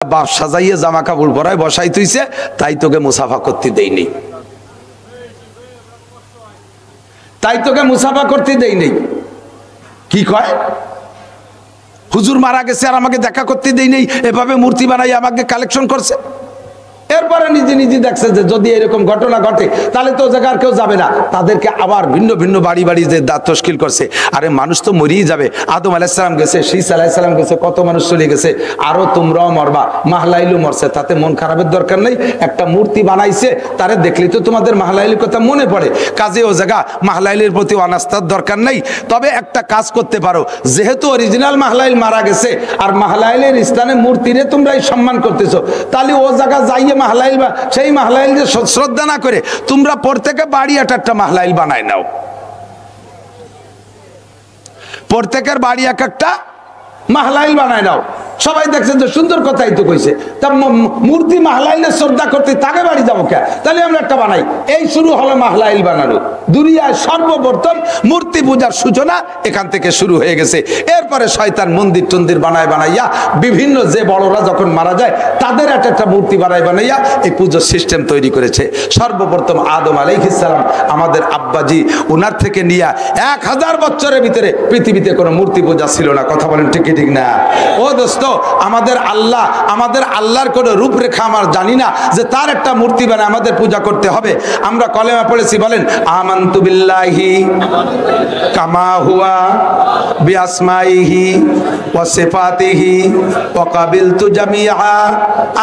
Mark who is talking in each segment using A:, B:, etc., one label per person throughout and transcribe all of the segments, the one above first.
A: বাপ সাজাইয়ে জামা কাপড় পরায় বসাই তুইছে, তাই তোকে মুসাফা করতে দেয়নি, তাই তোকে মুসাফা করতে দেয়নি। কি কয়? হুজুর মারা গেছে আর আমাকে দেখা করতে দেয়নি, এভাবে মূর্তি বানাই আমাকে কালেকশন করছে। এরপরে নিজে নিজে দেখছে যে যদি এরকম ঘটনা ঘটে তাহলে তো জায়গার কেউ যাবে না, তাদেরকে আবার ভিন্ন ভিন্ন বাড়ি বাড়ি যে দাঁত তশকিল করছে। আরে মানুষ তো মরেই যাবে, আদম আলাইহিস সালাম গেছে, শীস আলাইহিস সালাম গেছে, কত মানুষ চলে গেছে, আরো তোমরাও মরবা, মাহলাইলু মরছে, তাতে মন খারাপের দরকার নেই। একটা মূর্তি বানাইছে, তারে দেখলি তো তোমাদের মাহলাইলের কথা মনে পড়ে, কাজে ও জায়গা মাহলাইলের প্রতি অনাস্থার দরকার নেই। তবে একটা কাজ করতে পারো, যেহেতু অরিজিনাল মাহলাইল মারা গেছে আর মাহলাইলের স্থানে মূর্তিরে তোমরাই সম্মান করতেছো, তাহলে ও জায়গা যাইয়ে মাহলাইল বা সেই মাহলাইল যে শ্রদ্ধা না করে তোমরা প্রত্যেকে বাড়ি একটা মাহলাইল বানায় নাও, প্রত্যেকের বাড়ি একটা মাহলাইল বানায় নাও। সবাই দেখছে যে সুন্দর কথাই তো কইছে, তা মূর্তি মাহলাইলের শ্রদ্ধা করতে তাকে বাড়ি যাবো কে? তাহলে আমরা একটা বানাই। এই শুরু হলো মাহলাইল বানানো। দুনিয়ায় সর্বপ্রথম মূর্তি পূজার সূচনা এখান থেকে শুরু হয়ে গেছে। এরপরে শয়তান মন্দির টন্দির বানাইয়া বিভিন্ন যে বড়রা যখন মারা যায় তাদের একটা মূর্তি বানাইয়া এই পুজোর সিস্টেম তৈরি করেছে। সর্বপ্রথম আদম আলাইহিস সালাম আমাদের আব্বাজি, ওনার থেকে নিয়ে 1000 বছরের ভিতরে পৃথিবীতে কোনো মূর্তি পূজা ছিল না। কথা বলেন ঠিক ঠিক না? ও দোস্ত, আমাদের আল্লাহর কোনো রূপরেখা আমরা জানি না যে তার একটা মূর্তি বানায় আমাদের পূজা করতে হবে। আমরা কলেমা পড়েছি, বলেন আমানতু বিল্লাহি কামা হুয়া বিআসমাইহি ওয়া সিফাতিহি ওয়া কাবিলতু জামিআ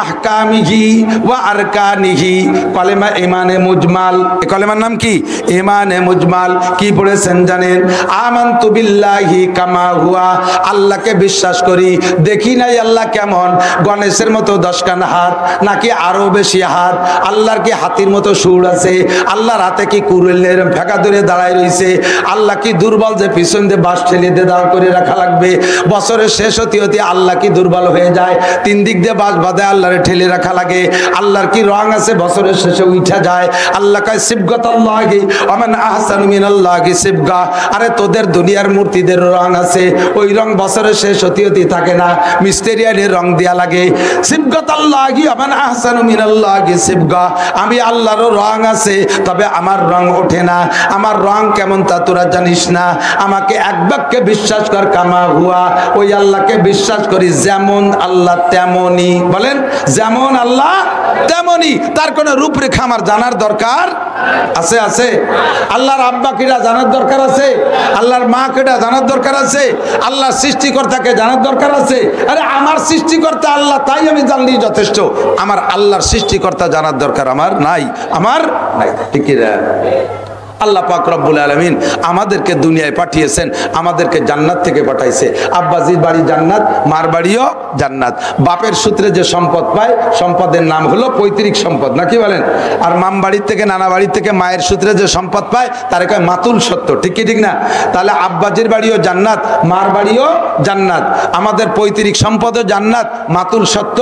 A: আহকামিহি ওয়া আরকানিহি। কলেমা ইমানে মুজমাল। এই কলেমার নাম কি? ইমানে মুজমাল। কি পড়েছেন জানেন? আমানতু বিল্লাহি কামা হুয়া, আল্লাহকে বিশ্বাস করি, দেখি নাই আল্লাহ কেমন, গণেশের মতো 10 খান হাত নাকি আরো বেশি হাত, আল্লাহর কি হাতির মতো সুর আছে, আল্লাহর হাতে কি কুড়েলের ফেঁকা ধরে দাঁড়ায় রয়েছে, আল্লাহ কি দুর্বল যে পিছন দিয়ে বাস ঠেলে দিয়ে দাঁড় করে রাখা লাগবে, বছরের শেষ হতে হতে আল্লাহ কি দুর্বল হয়ে যায়, 3 দিক দিয়ে বাস বাঁধে আল্লাহরে ঠেলে রাখা লাগে, আল্লাহর কি রং আছে বছরের শেষে উঠা যায়, আল্লাহ কয় সিবগাতাল্লাহি ওয়া মান আহসানু মিনাল্লাহি সিবগা। আরে তোদের দুনিয়ার মূর্তিদের রং আছে, ওই রং বছরের শেষ হতে হতে থাকে না, মিস্টেরিয়ানের রং দেয়া লাগে। সিবগাতাল্লাহি ওয়া মান আহসানু মিনাল্লাহি সিবগা। আমি আল্লাহরও রং আছে, তবে আমার রং ওঠে না। আমার রং কেমন তা তোরা জানিস না। আমাকে এক বাক্যে বিশ্বাস কর, কামা হুয়া, ওই আল্লাহকে বিশ্বাস করি, যেমন আল্লাহ তেমনই। বলেন যেমন আল্লাহ তেমনই। তার কোনো রূপরেখা আমার জানার দরকার আছে? আছে। আল্লাহর আব্বা কিরা জানার দরকার আছে? আল্লাহর মা কিরা জানার দরকার আছে? আল্লাহর সৃষ্টিকর্তাকে জানার দরকার আছে? আরে আমার সৃষ্টিকর্তা আল্লাহ, তাই আমি জানলেই যথেষ্ট। আমার আল্লাহর সৃষ্টিকর্তা জানার দরকার আমার নাই, আমার নাই। ঠিক না? আল্লাহ পাক রব্বুল আলামিন আমাদেরকে দুনিয়ায় পাঠিয়েছেন, আমাদেরকে জান্নাত থেকে পাঠাইছে। আব্বাজির বাড়ি জান্নাত, মার বাড়িও জান্নাত। বাপের সূত্রে যে সম্পদ পায়, সম্পদের নাম হলো পৈতৃক সম্পদ, নাকি বলেন? আর মাম বাড়ির থেকে, নানা বাড়ির থেকে মায়ের সূত্রে যে সম্পদ পায় তার কয় মাতুল সত্য। ঠিক কি ঠিক না? তাহলে আব্বাজির বাড়িও জান্নাত, মার বাড়িও জান্নাত, আমাদের পৈতৃক সম্পদও জান্নাত, মাতুল সত্য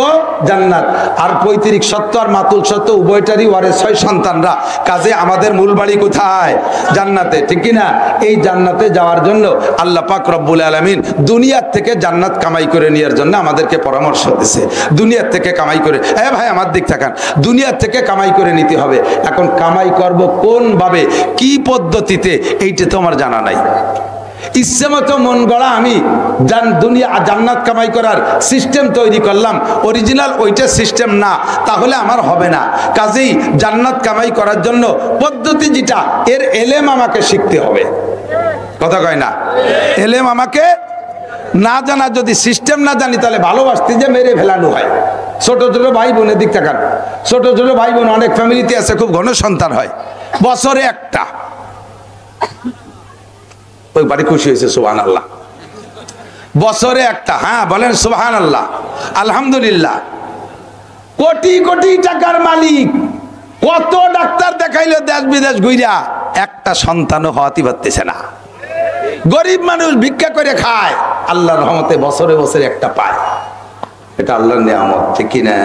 A: জান্নাত। আর পৈতৃক সত্য আর মাতুল সত্য উভয়টারই ওয়ারিস হয় সন্তানরা। কাজে আমাদের মূল বাড়ি কোথায়? জান্নাতে। ঠিক কি না? এই জান্নাতে যাওয়ার জন্য আল্লাহ পাক রব্বুল আলামিন দুনিয়ার থেকে জান্নাত কামাই করে নেওয়ার জন্য আমাদেরকে পরামর্শ দিয়েছে। দুনিয়ার থেকে কামাই করে, ভাই আমার দিক তাকান, দুনিয়ার থেকে কামাই করে নিতে হবে। এখন কামাই করব কোন ভাবে, কি পদ্ধতিতে, এইটা তো আমার জানা নাই। ইচ্ছে মতো মন গড়া আমি দুনিয়া জান্নাত কামাই করার সিস্টেম তৈরি করলাম, অরিজিনাল ওইটা সিস্টেম না, তাহলে আমার হবে না। কাজেই জান্নাত কামাই করার জন্য পদ্ধতি যেটা, এর এলেম আমাকে শিখতে হবে। কথা কয় না? এলেম আমাকে না জানা, যদি সিস্টেম না জানি তাহলে ভালোবাসতে যে মেরে ফেলানো হয়। ছোট ছোট ভাই বোনের দিক থাকান, ছোট ছোট ভাই বোন অনেক ফ্যামিলিতে আছে, খুব ঘন সন্তান হয়, বছরে একটা। ওই বাড়ি খুশি হয়েছে, সুবহানাল্লাহ। বছরে একটা, হ্যাঁ বলেন সুবহানাল্লাহ, আলহামদুলিল্লাহ। কোটি কোটি টাকার মালিক, কত ডাক্তার দেখাইলো দেশ বিদেশ ঘুইরা, একটা সন্তানও হওয়াতে পারতেছে না। গরিব মানুষ ভিক্ষা করে খায়, আল্লাহর রহমতে বছরে বছরে একটা পায়। এটা আল্লাহর নিয়ামত, ঠিক কি না?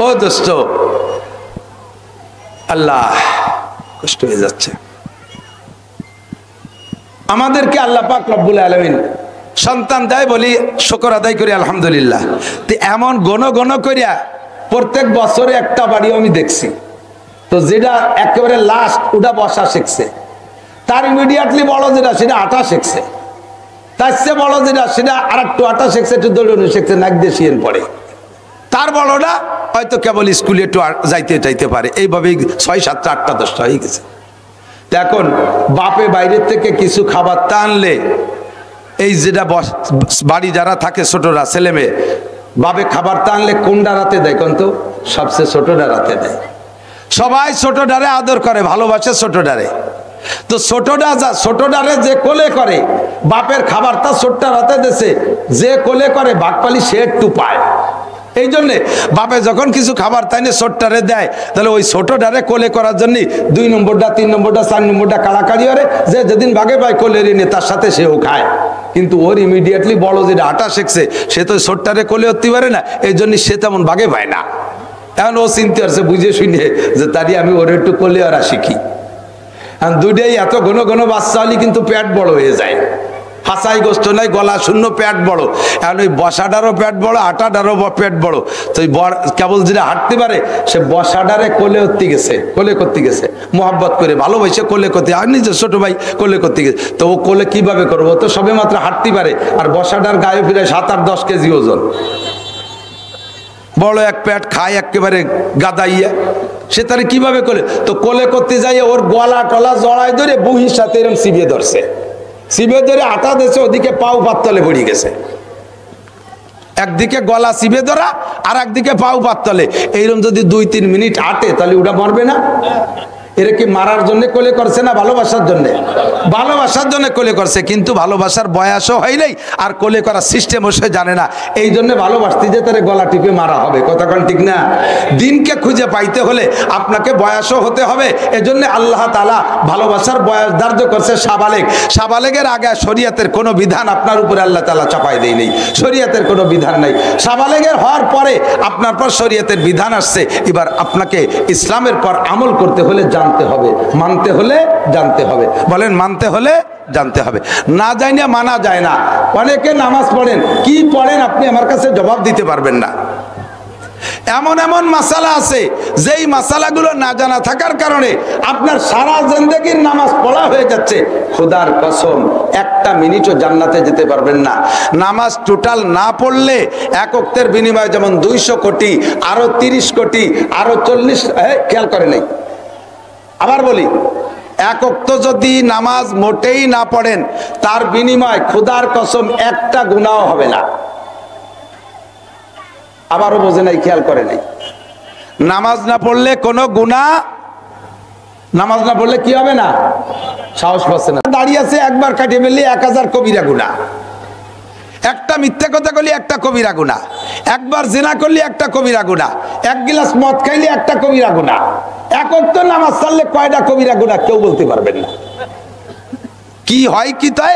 A: ও দোস্ত, আল্লাহ কষ্ট হয়ে যাচ্ছে। আমাদেরকে আল্লাহ পাক রব্বুল আলামিন সন্তান দেয় বলি শুকর আদায় করি আলহামদুলিল্লাহ। তো এমন ঘন করিয়া প্রত্যেক বছরে একটা বাড়িও আমি দেখছি। তো যেটা একেবারে লাস্ট ওটা বসা শিখছে, তার ইমিডিয়েটলি বড় যেটা সেটা আটা শিখছে, তার চেয়ে বড় যেটা সেটা আর একটু আটা শিখছে, একটু দৌড়ানো শিখছে, নাক দিয়ে শিয়েন পড়ে। তার বড়টা হয়তো কেবল স্কুলে একটু যাইতে পারে। এইভাবেই 6, 7, 8, 10টা হয়ে গেছে। এখন বাপে বাইরের থেকে কিছু খাবার তা আনলে এই যেটা বাড়ি যারা থাকে ছোটরা ছেলে মেয়ে, বাপে খাবার তা আনলে কোনটা রাতে দেয় কোন? তো সবচেয়ে ছোটটা রাতে দেয়। সবাই ছোটটারে আদর করে, ভালোবাসে ছোটটারে। তো ছোটটারে যে কোলে করে, বাপের খাবারটা ছোট্টা রাতে দেশে যে কোলে করে ভাগপালি সে একটু পায়। এই জন্যে বাপে যখন কিছু খাবার তাই না ছোট্টারে দেয়, তাহলে ওই ছোটটারে কোলে করার জন্য 2 নম্বরটা 3 নম্বরটা 4 নম্বরটা কাড়াকাড়ি করে, যে যেদিন ভাগে পায় কোলে ঋণে তার সাথে সেও খায়। কিন্তু ওর ইমিডিয়েটলি বড় যেটা আটা শিখছে সে তো ছোট্টারে কোলে উঠতে পারে না, এই জন্য সে তেমন ভাগে পায় না। এখন ও চিনতে পারছে বুঝে শুনে যে তারই আমি ওর একটু কোলে আর শিখি। আর দুইটাই এত ঘন বাচ্চা হলে কিন্তু পেট বড় হয়ে যায়। হাসাই গোষ্ঠ নাই, গলা শূন্য, পেট বড়। এখন ওই বসাটারও পেট বড়, আটাটারও পেট বড়। তো ওই কেবল যেটা হাঁটতে পারে সে বসাটারে কোলে করতে গেছে মোহাব্বত করে ভালোবাসে কোলে করতে, আর নিজের ছোট ভাই কোলে করতে গেছে। তো ও কোলে কিভাবে করবো? ও তো সবে মাত্র হাঁটতে পারে, আর বসাটার গায়ে ফিরে 7, 8, 10 কেজি ওজন, বড় এক পেট, খায় একেবারে গাদাইয়া, সে তারে কিভাবে কোলে? তো কোলে করতে যাই ওর গলা টলা জড়াই ধরে বুহির সাথে এরকম চিবিয়ে ধরছে, চিবিয়ে ধরে আটা দিয়েছে, ওদিকে পাও পাততলে পড়ে গেছে। একদিকে গলা চিবিয়ে ধরা আর একদিকে পাও পাততলে। এইরকম যদি 2-3 মিনিট আটে তাহলে ওটা মরবে না? এরা কি মারার জন্য কোলে করছে না ভালোবাসার জন্য? ভালোবাসার জন্য কোলে করছে, কিন্তু ভালোবাসার বয়সও হয় নাই আর কোলে করার সিস্টেমও সে জানে না। এই জন্য ভালোবাসতে যে তার গলা টিপে মারা হবে। কথা কোন ঠিক না? দিনকে খুঁজে পাইতে হলে আপনাকে বয়সও হতে হবে। এজন্য আল্লাহ তাআলা ভালোবাসার বয়স ধার্য করছে সাবালেগ। সাবালেগের আগে শরীয়তের কোনো বিধান আপনার উপরে আল্লাহ তাআলা চাপাই দেয় নেই, শরীয়তের কোনো বিধান নাই। সাবালেগের হওয়ার পরে আপনার পর শরীয়তের বিধান আসছে। এবার আপনাকে ইসলামের পর আমল করতে হলে জানতে হবে, মানতে হলে জানতে হবে। বলেন মানতে হলে জানতে হবে, না জানিয়ে মানা যায় না। অনেকে নামাজ পড়েন, কি পড়েন আপনি আমার কাছে জবাব দিতে পারবেন না। এমন এমন মাসালা আছে যেই মাসালাগুলো না জানা থাকার কারণে আপনার সারা জিন্দেগির নামাজ পড়া হয়ে যাচ্ছে। খোদার কসম 1টা মিনিটও জান্নাতে যেতে পারবেন না। নামাজ টোটাল না পড়লে এক ওয়াক্তের বিনিময়ে যেমন 200 কোটি, আরো 30 কোটি, আরো 40, খেয়াল করে নাই, আবার বলি, এক ওয়াক্ত যদি নামাজ মোটেই না পড়েন তার বিনিময় খোদার কসম 1টা গুনাহ হবে না। আবারও বোঝে নাই, খেয়াল করে নাই। নামাজ না পড়লে কোনো গুনাহ, নামাজ না পড়লে কি হবে না? সাহস পাচ্ছে না। দাঁড়িয়ে আছে, একবার কাটিয়ে ফেললে 1000 কবিরা গুনাহ। একটা মিথ্যা কথা বলি একটা কবিরা গুনাহ, একবার জিনা করলে একটা কবিরা গুনাহ, 1 গ্লাস মদ খাইলে একটা কবিরা গুনাহ। এক ওয়াক্ত নামাজ ছাড়লে কয়টা কবিরা গুনাহ কেউ বলতে পারবেন না। কি হয় কি তাই?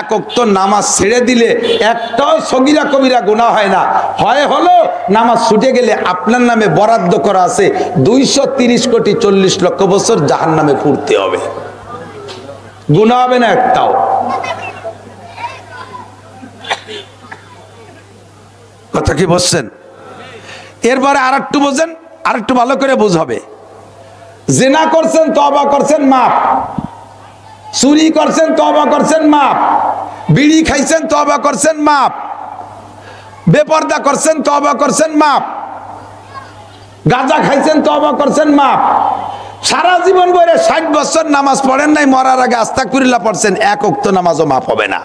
A: এক ওয়াক্ত নামাজ ছেড়ে দিলে একটাও সগীরা কবিরা গুনাহ হয় না। হয় হলো নামাজ ছুটে গেলে আপনার নামে বরাদ্দ করা আছে 230 কোটি 40 লক্ষ বছর জাহান্নামে পুড়তে হবে, গুনাহ হবে না একটাও। কথা কি বলছেন? এরপরে আর একটু বোঝেন, আর একটু ভালো করে বুঝাবে। জিনা করছেন, তওবা করছেন, মাফ। চুরি করছেন, তওবা করছেন, মাফ। বিড়ি খাইছেন, তওবা করছেন, মাফ। বেপরদা করছেন, তওবা করছেন, মাফ। গাঁজা খাইছেন, তওবা করছেন, মাফ। সারা জীবন বলে 60 বছর নামাজ পড়েন নাই, মরার আগে আস্তাগফিরুল্লাহ পড়ছেন, এক ওয়াক্ত নামাজও মাফ হবে না।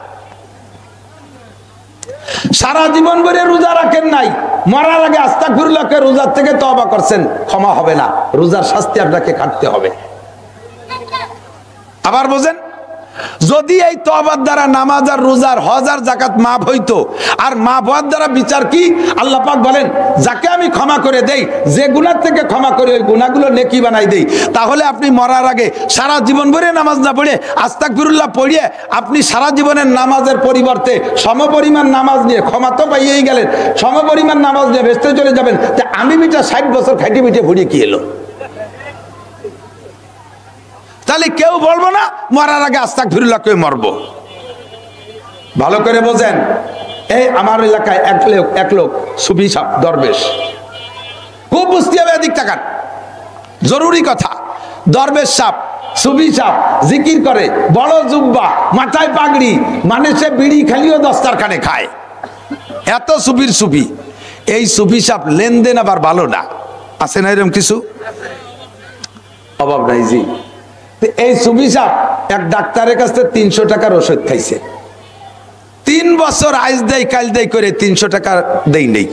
A: সারা জীবন ভরে রোজা রাখেন নাই, মরার আগে আস্তাগফিরুল্লাহ কে রোজার থেকে তওবা করছেন, ক্ষমা হবে না, রোজার শাস্তি আপনাকে কাটতে হবে। আবার বোঝেন, যদি এই তওবার দ্বারা নামাজ আর রোজার হজ আর যাকাত মাফ হইতো, আর মাফ হওয়ার দ্বারা বিচার কি? আল্লাহ পাক বলেন, যাকে আমি ক্ষমা করে দেই, যে গুনাহ থেকে ক্ষমা করে ওই গুনাহগুলো নেকি বানাই দেই। তাহলে আপনি মরার আগে সারা জীবন ভরে নামাজ না পড়ে আস্তাগফিরুল্লাহ পড়িয়ে আপনি সারা জীবনের নামাজের পরিবর্তে সমপরিমাণ নামাজ নিয়ে, ক্ষমা তো পাইয়েই গেলেন, সমপরিমাণ নামাজ নিয়ে বেহেশতে চলে যাবেন। তা আমি মিটা 60 বছর খাইটি মিটে ভরিয়ে কি এলো? তাহলে কেউ বলবো না মরার আগে আস্তাগফিরুল্লাহ কে মরবো। ভালো করে বোঝেন। এই আমার এলাকায় এক লোক সুফি সাহেব দরবেশ, খুব বুঝতে হবে, এদিক তাকান, জরুরি কথা। দরবেশ সাহেব, সুফি সাহেব, জিকির করে, বড় জুব্বা, মাথায় পাগড়ি, মানে সে বিড়ি খালিও দস্তারখানে খায়, এত সুফির সুফি। এই সুফি সাহেব লেনদেন আবার ভালো না, আছে না এরকম কিছু? অভাব নাই জি। এই সুফি সাহেব এক ডাক্তারের কাছে 300 টাকার ওষুধ খাইছে, 3 বছর আজ দেয় কাল দেয় করে 300 টাকা দেই নেই।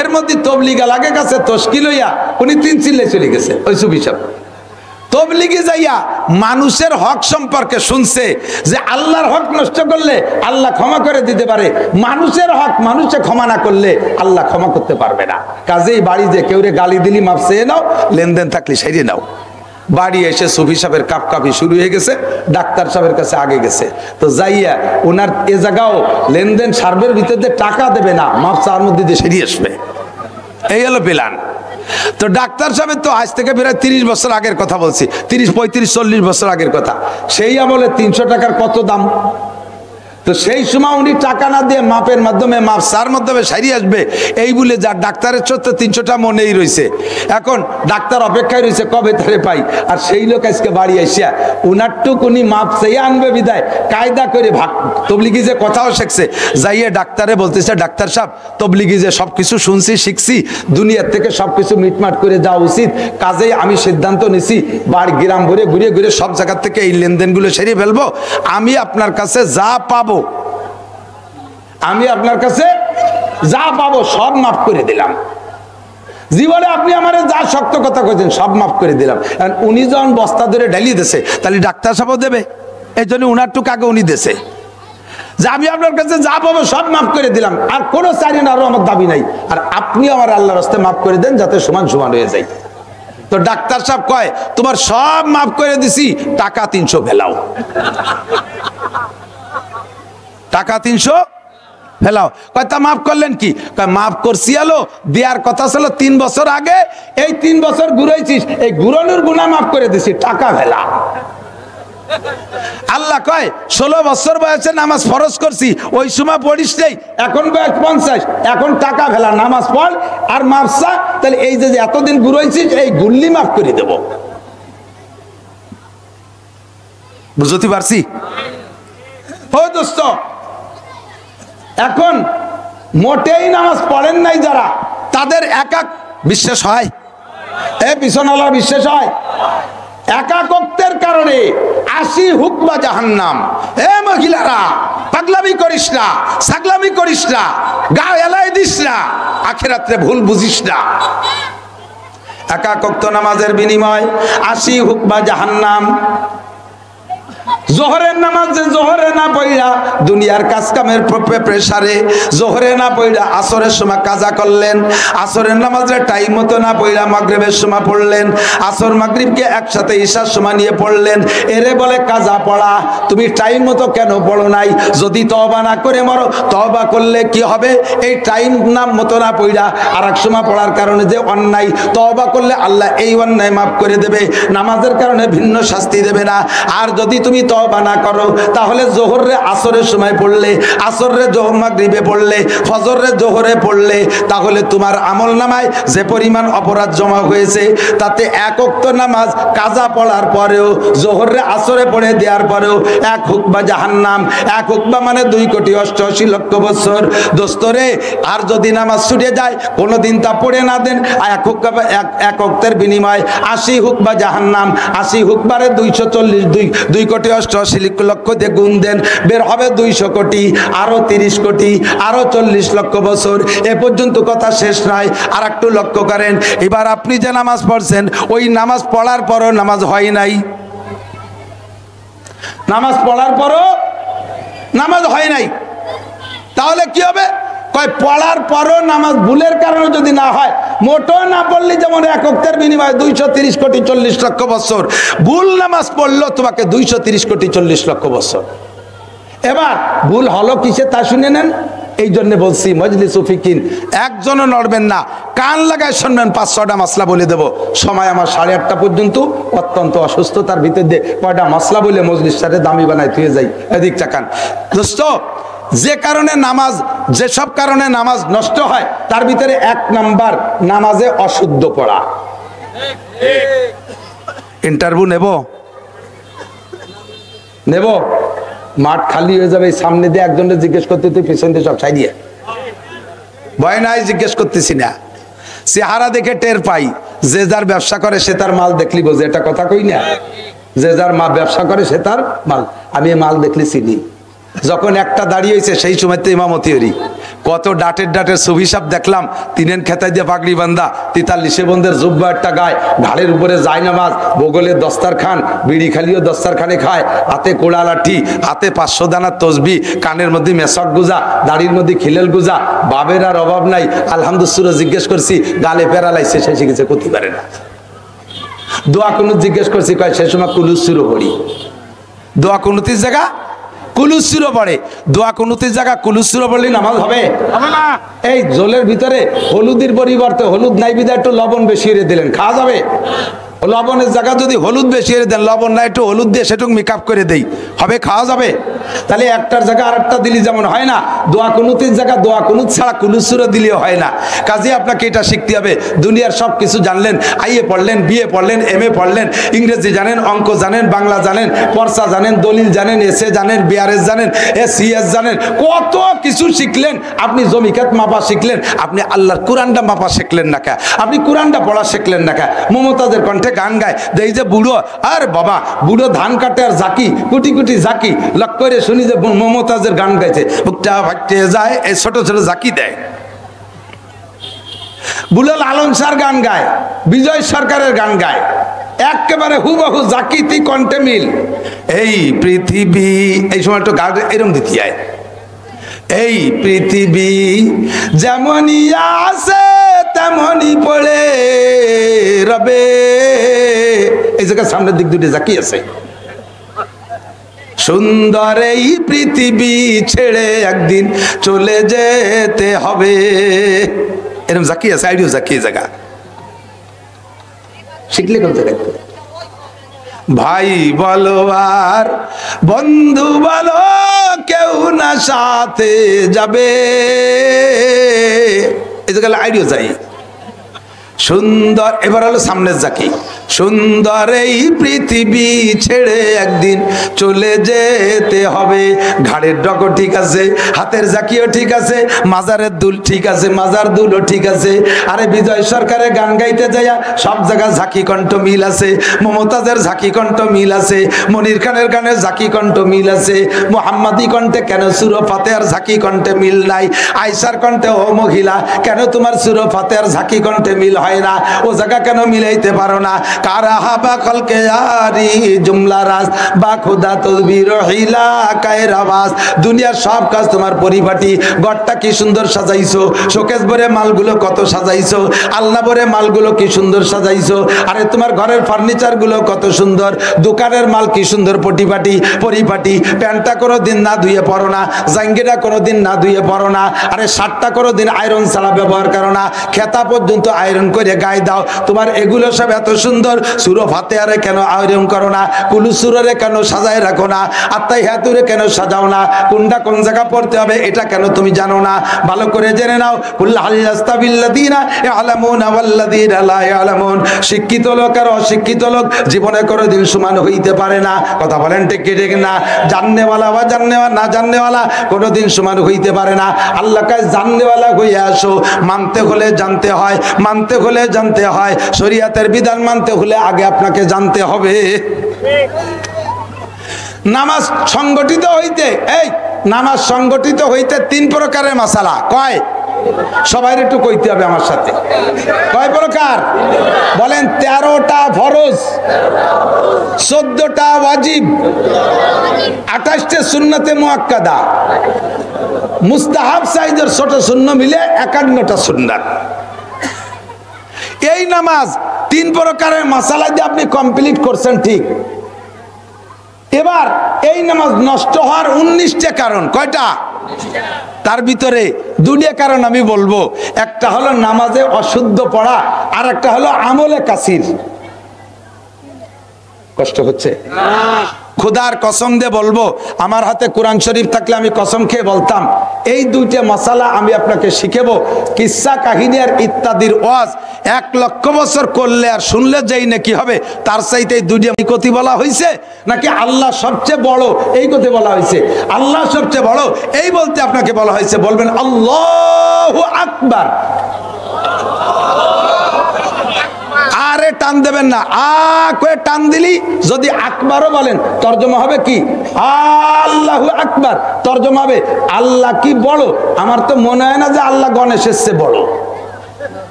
A: এর মধ্যে তবলিগা লাগে কাছে তশকিল হইয়া উনি 3 চিল্লে চলে গেছে। ওই সুফি সাহেব তবলিগে যাইয়া মানুষের হক সম্পর্কে শুনছে যে আল্লাহর হক নষ্ট করলে আল্লাহ ক্ষমা করে দিতে পারে, মানুষের হক মানুষে ক্ষমা না করলে আল্লাহ ক্ষমা করতে পারবে না। কাজেই বাড়ি যে কেউ রে গালি দিলি মাপ চেয়ে নাও, লেনদেন থাকলে সেরিয়ে নাও। বাড়ি এসে সুফি সাহেবের কাপকাপি শুরু হয়ে গেছে, ডাক্তার সাহেবের কাছে আগে গেছে। তো যাইয়া ওনার এ জায়গাও লেনদেন সার্ভের ভিতরে টাকা দেবে না, মাপ চার মধ্যে দিয়ে সেরিয়ে আসবে, এই হলো প্ল্যান। তো ডাক্তার সাহেব তো আজ থেকে প্রায় 30 বছর আগের কথা বলছি, 30, 35, 40 বছর আগের কথা। সেই আমলে 300 টাকার কত দাম। তো সেই সময় উনি টাকা না দিয়ে মাপের মাধ্যমে, মাপ সার মাধ্যমে সারিয়ে আসবে এই বলে যা ডাক্তারের চোদ্দ 300টা মনেই রয়েছে। এখন ডাক্তার অপেক্ষায় রয়েছে কবে তারে পাই। আর সেই লোক আজকে বাড়ি আসিয়া উনার টুক উনি মাপ চেয়ে আনবে বিদায় কায়দা করে ভাগ তবলিগি যে কথাও শিখছে, যাইয়ে ডাক্তারে বলতেছে, ডাক্তার সাহেব তবলিগি যে সব কিছু শুনছি শিখছি, দুনিয়ার থেকে সব কিছু মিটমাট করে যাওয়া উচিত, কাজেই আমি সিদ্ধান্ত নিছি বাড়ি গ্রাম ঘুরে ঘুরে ঘুরে সব জায়গা থেকে এই লেনদেনগুলো সেরিয়ে ফেলবো। আমি আপনার কাছে যা পাবো, আমি আপনার কাছে যা পাবো সব মাফ করে দিলাম। জীবনে আপনি আমার যা শক্ত কথা কইছেন সব মাফ করে দিলাম। উনি যখন বস্তা ধরে ঢালিয়ে দিছে, তাহলে ডাক্তার সাহেবও দেবে, এই জন্য উনার টুক আগে উনি দেছে যে আমি আপনার কাছে যা পাবো সব মাফ করে দিলাম, আর কোনো চারি না আরো আমার দাবি নাই, আর আপনি আমার আল্লাহর রাস্তায় মাফ করে দেন যাতে সমান সমান হয়ে যায়। তো ডাক্তার সাহেব কয়, তোমার সব মাফ করে দিছি, টাকা 300 ফেলাও, টাকা 300 ফেলাও। কয় তা মাফ করলেন কি? কয় মাফ করছি আলো, দেওয়ার কথা ছিল 3 বছর আগে, এই 3 বছর ঘুরাইছিস, এই ঘুরানোর গুনাহ মাফ করে দিছি, টাকা ফেলা। আল্লাহ কয় 16 বছর বয়সে নামাজ ফরজ করছি, ওই সময় পড়িস নেই, এখন বয়স 50, এখন টাকা ফেলা, নামাজ পড় আর মাফ চা, তাহলে এই যে এতদিন ঘুরাইছিস এই গুল্লি মাফ করে দেব। বুঝতে পারছি? ও দোস্ত, এখন মোটেই নামাজ পড়েন নাই যারা, তাদের একাক বিশ্বাস হয়, এ পিছনালার বিশ্বাস হয়, একাকত্বের কারণে 80 হুকবা জাহান্নাম। এ মহিলারা, পাগলামি করিস না, ছাগলামি করিস না, গা এলাই দিস না, আখিরাতে ভুল বুঝিস না। একাকত্ব নামাজের বিনিময় 80 হুকবা জাহান্নাম। জোহরের নামাজ যে জোহরে না পড়া দুনিয়ার কাজ কামের প্রেসারে, জোহরে না পড়া আসরের সময় কাজা করলেন, আসরের নামাজের টাইম মতো না পড়া মাগরিবের সময় পড়লেন, আসর মাগরিবকে একসাথে ঈশার সময় নিয়ে পড়লেন, এরে বলে কাজা পড়া। তুমি টাইম মতো কেন পড়ো নাই? যদি তওবা না করে মরো, তওবা করলে কি হবে? এই টাইম নাম মতো না পড়া আর এক সময় পড়ার কারণে যে অন্যায়, তওবা করলে আল্লাহ এই অন্যায় মাফ করে দেবে, নামাজের কারণে ভিন্ন শাস্তি দেবে না। আর যদি তুমি তওবা না করো, তাহলে জোহরে আসরের সময় পড়লে, আসরে জোহর মাগরিবে পড়লে, ফজরে জোহরে পড়লে, তাহলে তোমার আমল নামায় যে পরিমাণ অপরাধ জমা হয়েছে, তাতে এক ওয়াক্ত নামাজ কাজা পড়ার পরেও, জোহরে আসরে পড়ে দেওয়ার পরেও 1 হুকবা জাহান্নাম। 1 হুকবা মানে 2,88,00,000 বছর। দোস্তরে, আর যদি নামাজ ছুটে যায়, কোনোদিন তা পড়ে না দেন, 1 হুকবা 1 ওয়াক্তের বিনিময় 80 হুকবা জাহান্নাম। 80 হুকবারে 240, 2,88,00,000 দিয়ে গুণ দেন, বের হবে 200 কোটি, আরো 30 কোটি, আরো 40 লক্ষ বছর। এ পর্যন্ত কথা শেষ নয়, আর একটু লক্ষ্য করেন। এবার আপনি যে নামাজ পড়ছেন, ওই নামাজ পড়ার পরও নামাজ হয় নাই, নামাজ পড়ার পরও নামাজ হয় নাই, তাহলে কি হবে? কয় পড়ার পরও নামাজ ভুলের কারণে যদি না হয়, মোটো না পড়লে যেমন 1 ওয়াক্তের বিনিময়ে 230 কোটি 40 লক্ষ বছর, ভুল নামাজ পড়লো তোমাকে 230 কোটি 40 লক্ষ বছর। এবার ভুল হলো কিসে তা শুনে নেন। এই জন্য বলছি মজলিস ফিকিন একজনও নড়বেন না, কান লাগায় শুনবেন। 5-6টা মাসলা বলে দেব, সময় আমার 8:30 পর্যন্ত। অত্যন্ত অসুস্থতার ভিতর দিয়ে কয়টা মাসলা বলে মজলিসটারে দামি বানায় থুয়ে যাই। এদিক চাকান দোস্ত, যে কারণে নামাজ, যেসব কারণে নামাজ নষ্ট হয় তার ভিতরে 1 নাম্বার নামাজে অশুদ্ধ পড়া। ইন্টারভিউ নেব মাঠ খালি হয়ে যাবে, সামনে দিয়ে একজনের জিজ্ঞেস করতে, তুই পিছন দিয়ে সব ছাই দিয়ে ভয় নাই, জিজ্ঞেস করতেছি না। চেহারা দেখে টের পাই, যে যার ব্যবসা করে সে তার মাল দেখলি বোঝে, এটা কথা কই না? যে যার ব্যবসা করে সে তার মাল। আমি মাল দেখলি চিনি। যখন একটা দাঁড়িয়ে হয়েছে সেই সময় তো ইমামতি হরি, কত ডাটের ছবি সব দেখলাম, তিনেন খেতাই দিয়ে পাগড়ি বান্ধা, 43 বন্ধের জুব্বা একটা গায়ে, ঘাড়ের উপরে যায় নামাজ, বগলে দস্তারখান, বিড়ি খালিও দস্তারখানে খায়, হাতে কোড়া লাঠি, হাতে 500 দানার তসবি, কানের মধ্যে মেসক গুজা, দাড়ির মধ্যে খিলেল গুজা, বাবের আর অভাব নাই। আলহামদুলিল্লাহ জিজ্ঞেস করছি, গালে প্যারালাইছে, সে শিখেছে করতে পারে না। দোয়া কুনুত জিজ্ঞেস করছি, কয় সে সময় কুলুস শুরু করি। দোয়া কুনুতির জায়গা কুলুস শুরু পড়ে, দোয়া কুনুতির জায়গা কুলুস শুরু পড়লে নামাজ হবে না। এই জলের ভিতরে হলুদের পরিবর্তে হলুদ নাই বিদা একটু লবণ বেশি দিলেন, খাওয়া যাবে? লবণের জায়গা যদি হলুদ বেশি দেন, লবণ না একটু হলুদ দিয়ে সেটুকু মেকআপ করে দেই, হবে? খাওয়া যাবে? তাহলে একটার জায়গা আরেকটা দিলি যেমন হয় না, দোয়া কুনুতের জায়গা দোয়া কুনুত ছাড়া কুলুস সূরা দিলেও হয় না। কাজে আপনাকে এটা শিখতে হবে। দুনিয়ার সব কিছু জানলেন, আইএ পড়লেন, বিএ পড়লেন, এমএ পড়লেন, ইংরেজি জানেন, অঙ্ক জানেন, বাংলা জানেন, পর্চা জানেন, দলিল জানেন, এসএ জানেন, বিআরএস জানেন, সিএস জানেন, কত কিছু শিখলেন। আপনি জমিকাত মাপা শিখলেন, আপনি আল্লাহর কোরআনটা মাপা শিখলেন না কে? আপনি কোরআনটা পড়া শিখলেন না কে? মমতাজের কণ্ঠে গান গায়, এই যে বুড়ো, আর বাবা বুড়ো ধান কাটে আর জাকি, কুটি কুটি জাকি, লক করে শুনি যে মমতাজের গান গাইছে, বুকটা ভাগতে যায়, এই ছোট ছোট জাকি দেয়। বুলাল আলম স্যার গান গায়, বিজয় সরকারের গান গায়, একেবারে হুবহু জাকিতি কণ্ঠে মিল। এই পৃথিবী, এই সময় একটু গান এরম দিতে যায়, এই পৃথিবী যেমনই আছে তেমনই পড়ে রবে। এই জায়গায় সামনের দিক দুটো জাকি আছে। সুন্দর এই পৃথিবী ছেড়ে একদিন চলে যেতে হবে, এরকম জাকি আছে, আইডিও জাকি জায়গা শিখলে কোন জায়গায়? ভাই বলো আর বন্ধু বলো, কেউ না সাথে যাবে, এই জায়গায় আইডিও যাই। সুন্দর, এবার হলো সামনের জাকি। সুন্দর এই পৃথিবী ছেড়ে একদিন চলে যেতে হবে। ঘাড়ের ডগর ঠিক আছে, হাতের জাকিও ঠিক আছে, মাজারের দুল ঠিক আছে, মাজার দুলও ঠিক আছে। আরে বিজয় সরকারের গান গাইতে যাইয়া সব জায়গায় ঝাঁকি কণ্ঠ মিল আছে, মমতাজের ঝাঁকি কণ্ঠ মিল আছে, মনির খানের গানের ঝাঁকি কণ্ঠ মিল আছে। মুহাম্মাদি কণ্ঠে কেন সুরো ফাতেহার ঝাঁকি কণ্ঠে মিল নাই? আয়েশার কণ্ঠে, ও মহিলা কেন তোমার সুরো ফাতেহার ঝাঁকি কণ্ঠে মিল হয় না? ও জায়গা কেন মিলাইতে পারো না? কারাহা বা কলকে আরি জুমলা রাজ বা খুদা তদবির হিলা কায়রাবাস। দুনিয়ার সব কাজ তোমার পরিপাটি, ঘরটা কি সুন্দর সাজাইছো, শোকেস ভরে মালগুলো কত সাজাইছো, আলনা ভরে মালগুলো কি সুন্দর সাজাইছো। আরে তোমার ঘরের ফার্নিচার গুলো কত সুন্দর, দোকানের মাল কি সুন্দর পরিপাটি পরিপাটি। প্যান্টটা কোনো দিন না ধুয়ে পরো না, জাঙ্গিটা কোনো দিন না ধুয়ে পরো না, আরে শার্টটা কোনো দিন আয়রন ছাড়া ব্যবহার করো না, খেতা পর্যন্ত আয়রন করে গায়ে দাও। তোমার এগুলো সব এত সুন্দর, সুরো ফাতেহারে কেন আয়রন করো না? কুলুস সূরারে কেন সাজায় রাখো না? আত্তাহিয়াতুরে কেন সাজাও না? কোনটা কোন জায়গা পড়তে হবে এটা কেন তুমি জানো না? ভালো করে জেনে নাও। কুল হাল ইয়াস্তাবিল্লাযিনা ইয়ালামুনা ওয়াল্লাযিনা লা ইয়ালামুন। শিক্ষিত লোক আর অশিক্ষিত লোক জীবনে কোনোদিন সমান হইতে পারে না। কথা বলেন ঠিক কি ঠিক না? জাননেওয়ালা বা না জাননেওয়ালা কোনোদিন সমান হইতে পারে না। আল্লাহ কাছে জাননেওয়ালা হয়ে আসো। মানতে হলে জানতে হয়, মানতে হলে জানতে হয়। শরীয়তের বিধান মানতে হলে আগে আপনাকে জানতে হবে। নামাজ সংগঠিত হইতে, এই নামাজ সংগঠিত হইতে 3 প্রকারের মাসালা। কয়? সবাই একটু কইতে হবে আমার সাথে। কয় প্রকার বলেন? 13টা ফরজ, 14টা ওয়াজিব, 28টা সুন্নতে মুআক্কাদা, মুস্তাহাব সাইজের ছোট সুন্নাহ মিলে 51টা সুন্নাত। এই নামাজ 3 প্রকারের মাসালা দিয়ে আপনি কমপ্লিট করছেন, ঠিক। এবার এই নামাজ নষ্ট হওয়ার 19টা কারণ। কয়টা? তার ভিতরে 2টা কারণ আমি বলবো। একটা হলো নামাজে অশুদ্ধ পড়া, আর একটা হলো আমলে কাসির। কষ্ট হচ্ছে? খুদার কসম দিয়ে বলবো, আমার হাতে কোরআন শরীফ থাকলে আমি কসম খেয়ে বলতাম এই দুইটা মাসালা আমি আপনাকে শিখাবো। কিসসা কাহিনী আর ইত্যাদির ওয়াজ 1 লক্ষ বছর করলে আর শুনলে যেই নাকি হবে, তার চাইতে এই দুইটা কথা বলা হয়েছে নাকি আল্লাহ সবচেয়ে বড় এই কথা বলা হয়েছে? আল্লাহ সবচেয়ে বড় এই বলতে আপনাকে বলা হয়েছে, বলবেন আল্লাহু আকবার। আরে টান দেবেন না, করে টান দিলি যদি আকবারও বলেন তর্জমা হবে কি? আল্লাহু আকবার। তর্জমা হবে আল্লাহ কি বড়। আমার তো মনে হয় না যে আল্লাহ গণেশের চেয়ে বড়।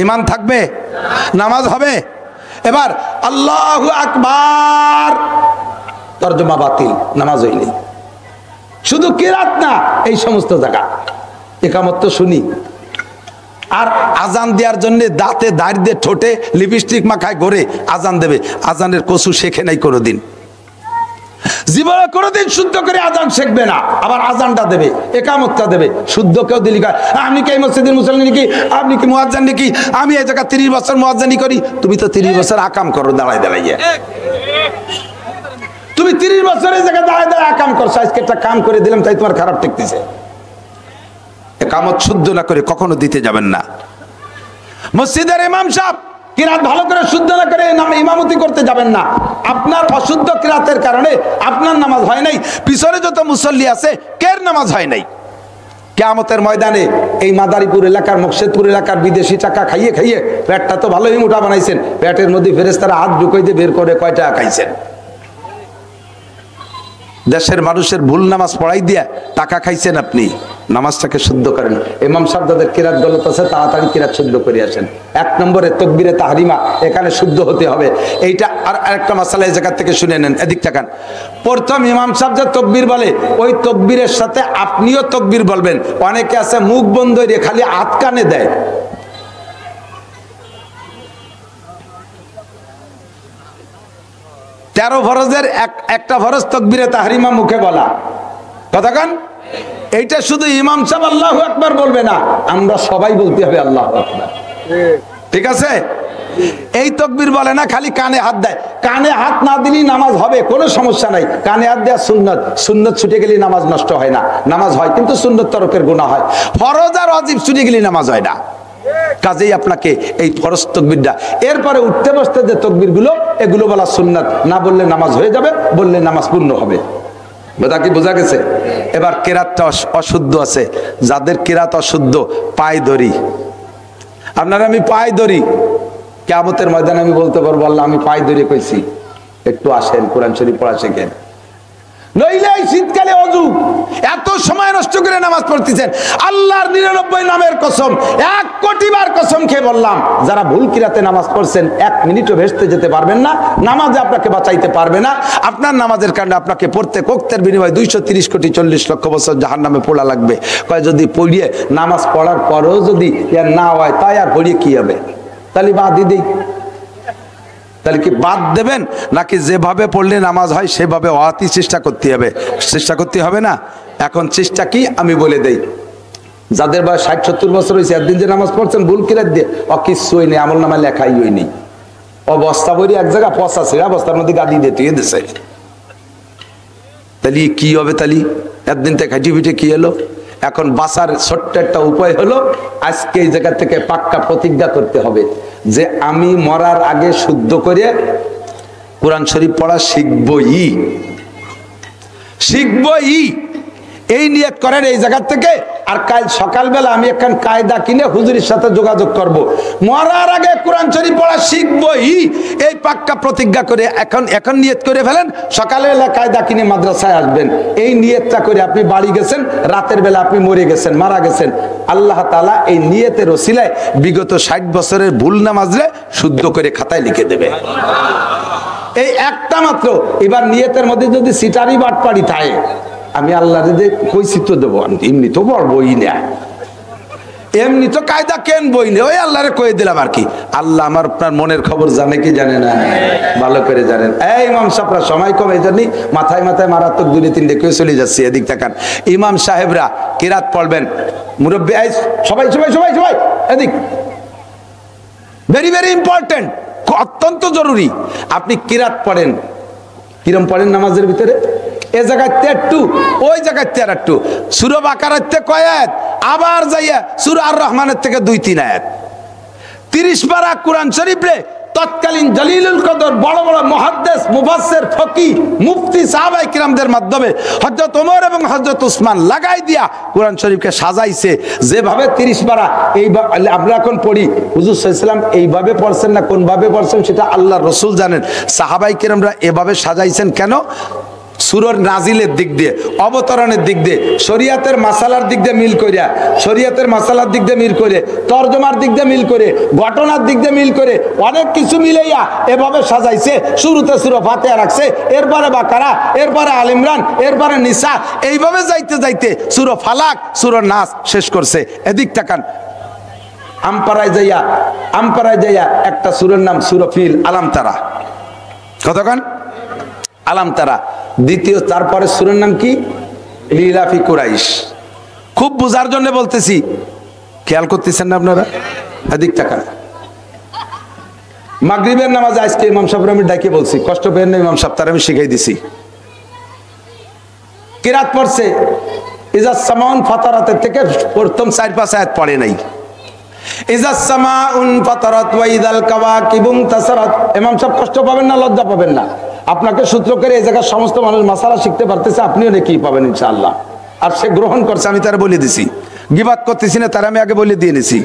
A: ঈমান থাকবে, নামাজ হবে। এবার আল্লাহু আকবার তর্জমা বাতিল, নামাজ হইনি। শুধু কিরাত না, এই সমস্ত জায়গা ইকামত তো শুনি। আর আজান দেওয়ার জন্য দাঁতে দাঁড় দিয়ে ঠোঁটে লিপস্টিক মাখায় ঘরে আজান দেবে, আজানের কসু শেখে নাই কোনোদিন, জীবনে কোনোদিন শুদ্ধ করে আজান শিখবে না। আবার আজানটা দেবে, একামতটা দেবে, শুদ্ধ কেউ দিলি কয় আপনি কি মসজিদের মুসল্লি নাকি, আপনি কি মুয়াজ্জিন নাকি, আমি এই জায়গা 30 বছর মুয়াজ্জিনি করি। তুমি তো 30 বছর আকাম করো দাঁড়ায় দাঁড়াইয়া, তুমি 30 বছরের জায়গায় দাঁড়ায় দাঁড়ায় আকাম করছো, আজকে একটা কাম করে দিলাম তাই তোমার খারাপ ঠেকতেছে। একামত শুদ্ধ না করে কখনো দিতে যাবেন না। মসজিদের ইমাম সাহেব কিরাত ভালো করে শুদ্ধ না করে ইমামতি করতে যাবেন না। আপনার অশুদ্ধ কিরাতের কারণে আপনার নামাজ হয় নাই, পিছনে যত মুসল্লি আছে কের নামাজ হয় নাই। কিয়ামতের ময়দানে এই মাদারীপুর এলাকার, মকসেদপুর এলাকার বিদেশি টাকা খাইয়ে খাইয়ে পেটটা তো ভালোই মোটা বানাইছেন, পেটের মধ্যে ফেরেশতারা হাত ঢুকাই দিয়ে বের করে কয় টাকা খাইছেন। দেশের মানুষের ভুল নামাজ পড়াই দিয়া টাকা খাইছেন আপনি। নামাজটাকে শুদ্ধ করেন। ইমাম সাহেব যাদের কিরাত গলত আছে তাড়াতাড়ি কিরাত শুদ্ধ করে আসেন। 1 নম্বরে তাকবীরে তাহরিমা, এখানে শুদ্ধ হতে হবে। এইটা আর আরেকটা মাসালা এই জায়গা থেকে শুনে নেন, এদিক তাকান। প্রথম ইমাম সাহেব যে তাকবীর বলে ওই তাকবীরের সাথে আপনিও তাকবীর বলবেন। অনেকে আছে মুখ বন্ধ রে খালি হাত কানে দেয়। তেরো ফরজের একটা ফরজ তাকবীরে তাহরিমা মুখে বলা, কথা কান। এইটা শুধু ইমাম সাহেব আল্লাহু আকবার বলবে না, আমরা সবাই বলতে হবে আল্লাহু আকবার, ঠিক আছে? এই তাকবীর বলে না, খালি কানে হাত দেয়। কানে হাত না দিলেই নামাজ হবে, কোনো সমস্যা নাই। কানে হাত দেওয়া সুন্নত, সুন্নত ছুটে গেলে নামাজ নষ্ট হয় না, নামাজ হয় কিন্তু সুন্নত তরকের গুনাহ হয়। ফরজ আর ওয়াজিব ছুটে গেলে নামাজ হয় না। কাজেই আপনাকে এই ফরজ তাকবীরটা, এরপরে উঠতে বসতে যে তাকবীরগুলো এগুলো বলা সুন্নাত, না বললে নামাজ হয়ে যাবে, বললে নামাজ পূর্ণ হবে। কথা কি বোঝা গেছে? এবার কেরাতটা অশুদ্ধ আছে, যাদের কেরাত অশুদ্ধ পায়ে ধরি। আপনারা আমি পায়ে ধরি, কিয়ামতের ময়দানে আমি বলতে পারবো আল্লাহ আমি পায়ে ধরে কইছি একটু আসেন কোরআন শরীফ পড়া শেখেন। নইলে এই শীতকালে অজু এত সময় নষ্ট করে নামাজ পড়তেছেন। আল্লাহর 99 নামের কসম, 1 কোটি বার কসম খেয়ে বললাম, যারা ভুল কিরাতে নামাজ পড়ছেন 1 মিনিটও ভেস্তে যেতে পারবেন না, নামাজে আপনাকে বাঁচাইতে পারবে না। আপনার নামাজের কারণে আপনাকে প্রত্যেক ওয়াক্তের বিনিময়ে 230 কোটি 40 লক্ষ বছর জাহান্নামে পোড়া লাগবে। কয় যদি পড়িয়ে নামাজ পড়ার পরেও যদি এর না হয় তাই আর পড়িয়ে কি হবে? তাহলে বাদই দেই। তাহলে কি বাদ দেবেন নাকি যেভাবে পড়লে নামাজ হয় সেভাবে ওয়াতি চেষ্টা করতে হবে? চেষ্টা করতে হবে না? এখন চেষ্টা কি আমি বলে দেই। যাদের বয়স 60-70 বছর হয়েছে, একদিন যে নামাজ পড়ছেন ভুল কিরাত দিয়ে, কিছুই নেই, আমল নামায় লেখাই হয়নি। অবস্থা বলি এক জায়গা পচা ছেড়া বস্তার মধ্যে গাদি দিয়ে তুই দিছে। তাহলে কি হবে? তাহলে একদিন থেকে খাইটি পিঠে কি এলো? এখন বাঁচার ছোট্ট একটা উপায় হলো, আজকে এই জায়গা থেকে পাক্কা প্রতিজ্ঞা করতে হবে যে আমি মরার আগে শুদ্ধ করে কোরআন শরীফ পড়া শিখবই। এই নিয়ত করেন এই জায়গা থেকে। আর কাল সকালবেলা আমি এখন কায়দা কিনে হুজুরের সাথে যোগাযোগ করব, মরার আগে কোরআন শরীফ পড়া শিখবই। এই পাক্কা প্রতিজ্ঞা করে এখন নিয়ত করে ফেলেন। সকালবেলা কায়দা কিনে মাদ্রাসায় আসবেন, এই নিয়তটা করে আপনি বাড়ি গেছেন, রাতের বেলা আপনি মরে গেছেন, মারা গেছেন, আল্লাহ তাআলা এই নিয়তের ওসিলায় বিগত 60 বছরের ভুল নামাজরে শুদ্ধ করে খাতায় লিখে দেবে। এই একটা মাত্র। এবার নিয়তের মধ্যে যদি সিটারি বাটপাড়ি থাকে, আমি আল্লাহরে যে কইছি তো দেবো, এমনি তো পড়বই না, এমনি তো কায়দা কেন বই না, ওই আল্লাহরে কয়ে দিলাম আর কি। আল্লাহ আমার আপনার মনের খবর জানে কি জানে না? ভালো করে জানেন। এই ইমাম সাহেবরা সময় কম, এই জন্যই মাথায় মাথায় মারাত্মক 2-3 কেউ চলে যাচ্ছে। এদিক তাকান, ইমাম সাহেবরা কিরাত পড়বেন, মুরব্বী সবাই সবাই সবাই সবাই এদিক, ভেরি ভেরি ইম্পর্টেন্ট, অত্যন্ত জরুরি। আপনি কিরাত পড়েন, কিরম পড়েন নামাজের ভিতরে? এ জায়গায় একটু, ওই জায়গায় একটু। সূরা বাকারাতে কয় আয়াত, আবার যাইয়া সূরা আর রহমানের থেকে 2-3 আয়াত। 30 পারা কোরআন শরীফে তৎকালীন জলিলুল কদর বড় বড় মুহাদ্দিস, মুফাসসির, ফকিহ, মুফতি, সাহাবায়ে কিরামদের মাধ্যমে হযরত ওমর এবং হযরত উসমান লাগাই দিয়া কোরআন শরীফকে সাজাইছে। যেভাবে 30 পারা এই আমরা এখন পড়ি, হুজুর সাল্লাল্লাহু আলাইহি ওয়াসাল্লাম এইভাবে পড়ছেন না কোন ভাবে পড়ছেন সেটা আল্লাহর রাসূল জানেন। সাহাবায়ে কিরামরা এভাবে সাজাইছেন কেন? সূরার নাজিলের দিক দিয়ে, অবতরণের দিক দিয়ে, শরীয়তের মাসালার দিক দিয়ে মিল করিয়া, শরীয়তের মাসালার দিক দিয়ে মিল করে, তরজমার দিক দিয়ে মিল করে, ঘটনার দিক দিয়ে মিল করে, অনেক কিছু মিলাইয়া এভাবে সাজাইছে। শুরুতে সূরা ফাতিহা রাখছে, এরপরে বাকারা, এরপরে আল ইমরান, এরপরে নিসা, এইভাবে যাইতে যাইতে সূরা ফালাক, সূরা নাস শেষ করছে। এদিক তাকান, আমপারায় যাইয়া একটা সূরার নাম সূরা ফিল, আলাম তারা, কতক্ষণ আলাম তারা। দ্বিতীয়, তারপরে সূরার নাম কি? লিলাফি কুরাইশ। খুব বোঝার জন্য বলতেছি, খেয়াল করতেছেন না আপনারা? এদিক তাকান। মাগরিবের নামাজ আজকে ইমাম সাহেব আমি ডাকে বলছি, কষ্ট পেয়েন না ইমাম সাহেব, তার আমি শিখাই দিছি। কিরাত পড়ছে ইজাস সামাউন ফাতারাতের থেকে প্রথম 4-5 আয়াত পড়ে নাই। ইজাস সামাউন ফাতারাত ওয়া ইদাল কাওয়াকিবুন তাসারাত। ইমাম সাহেব কষ্ট পাবেন না, লজ্জা পাবেন না। আপনাকে সূত্র করে এই জায়গার সমস্ত মানুষ মাসালা শিখতে পারতেছে, আপনিও নাকি পাবেন ইনশাআল্লাহ। আর সে গ্রহণ করছে, আমি তারা বলে দিছি, গিবাত করতেছি না, তারা আমি আগে বলে দিয়ে নিছি।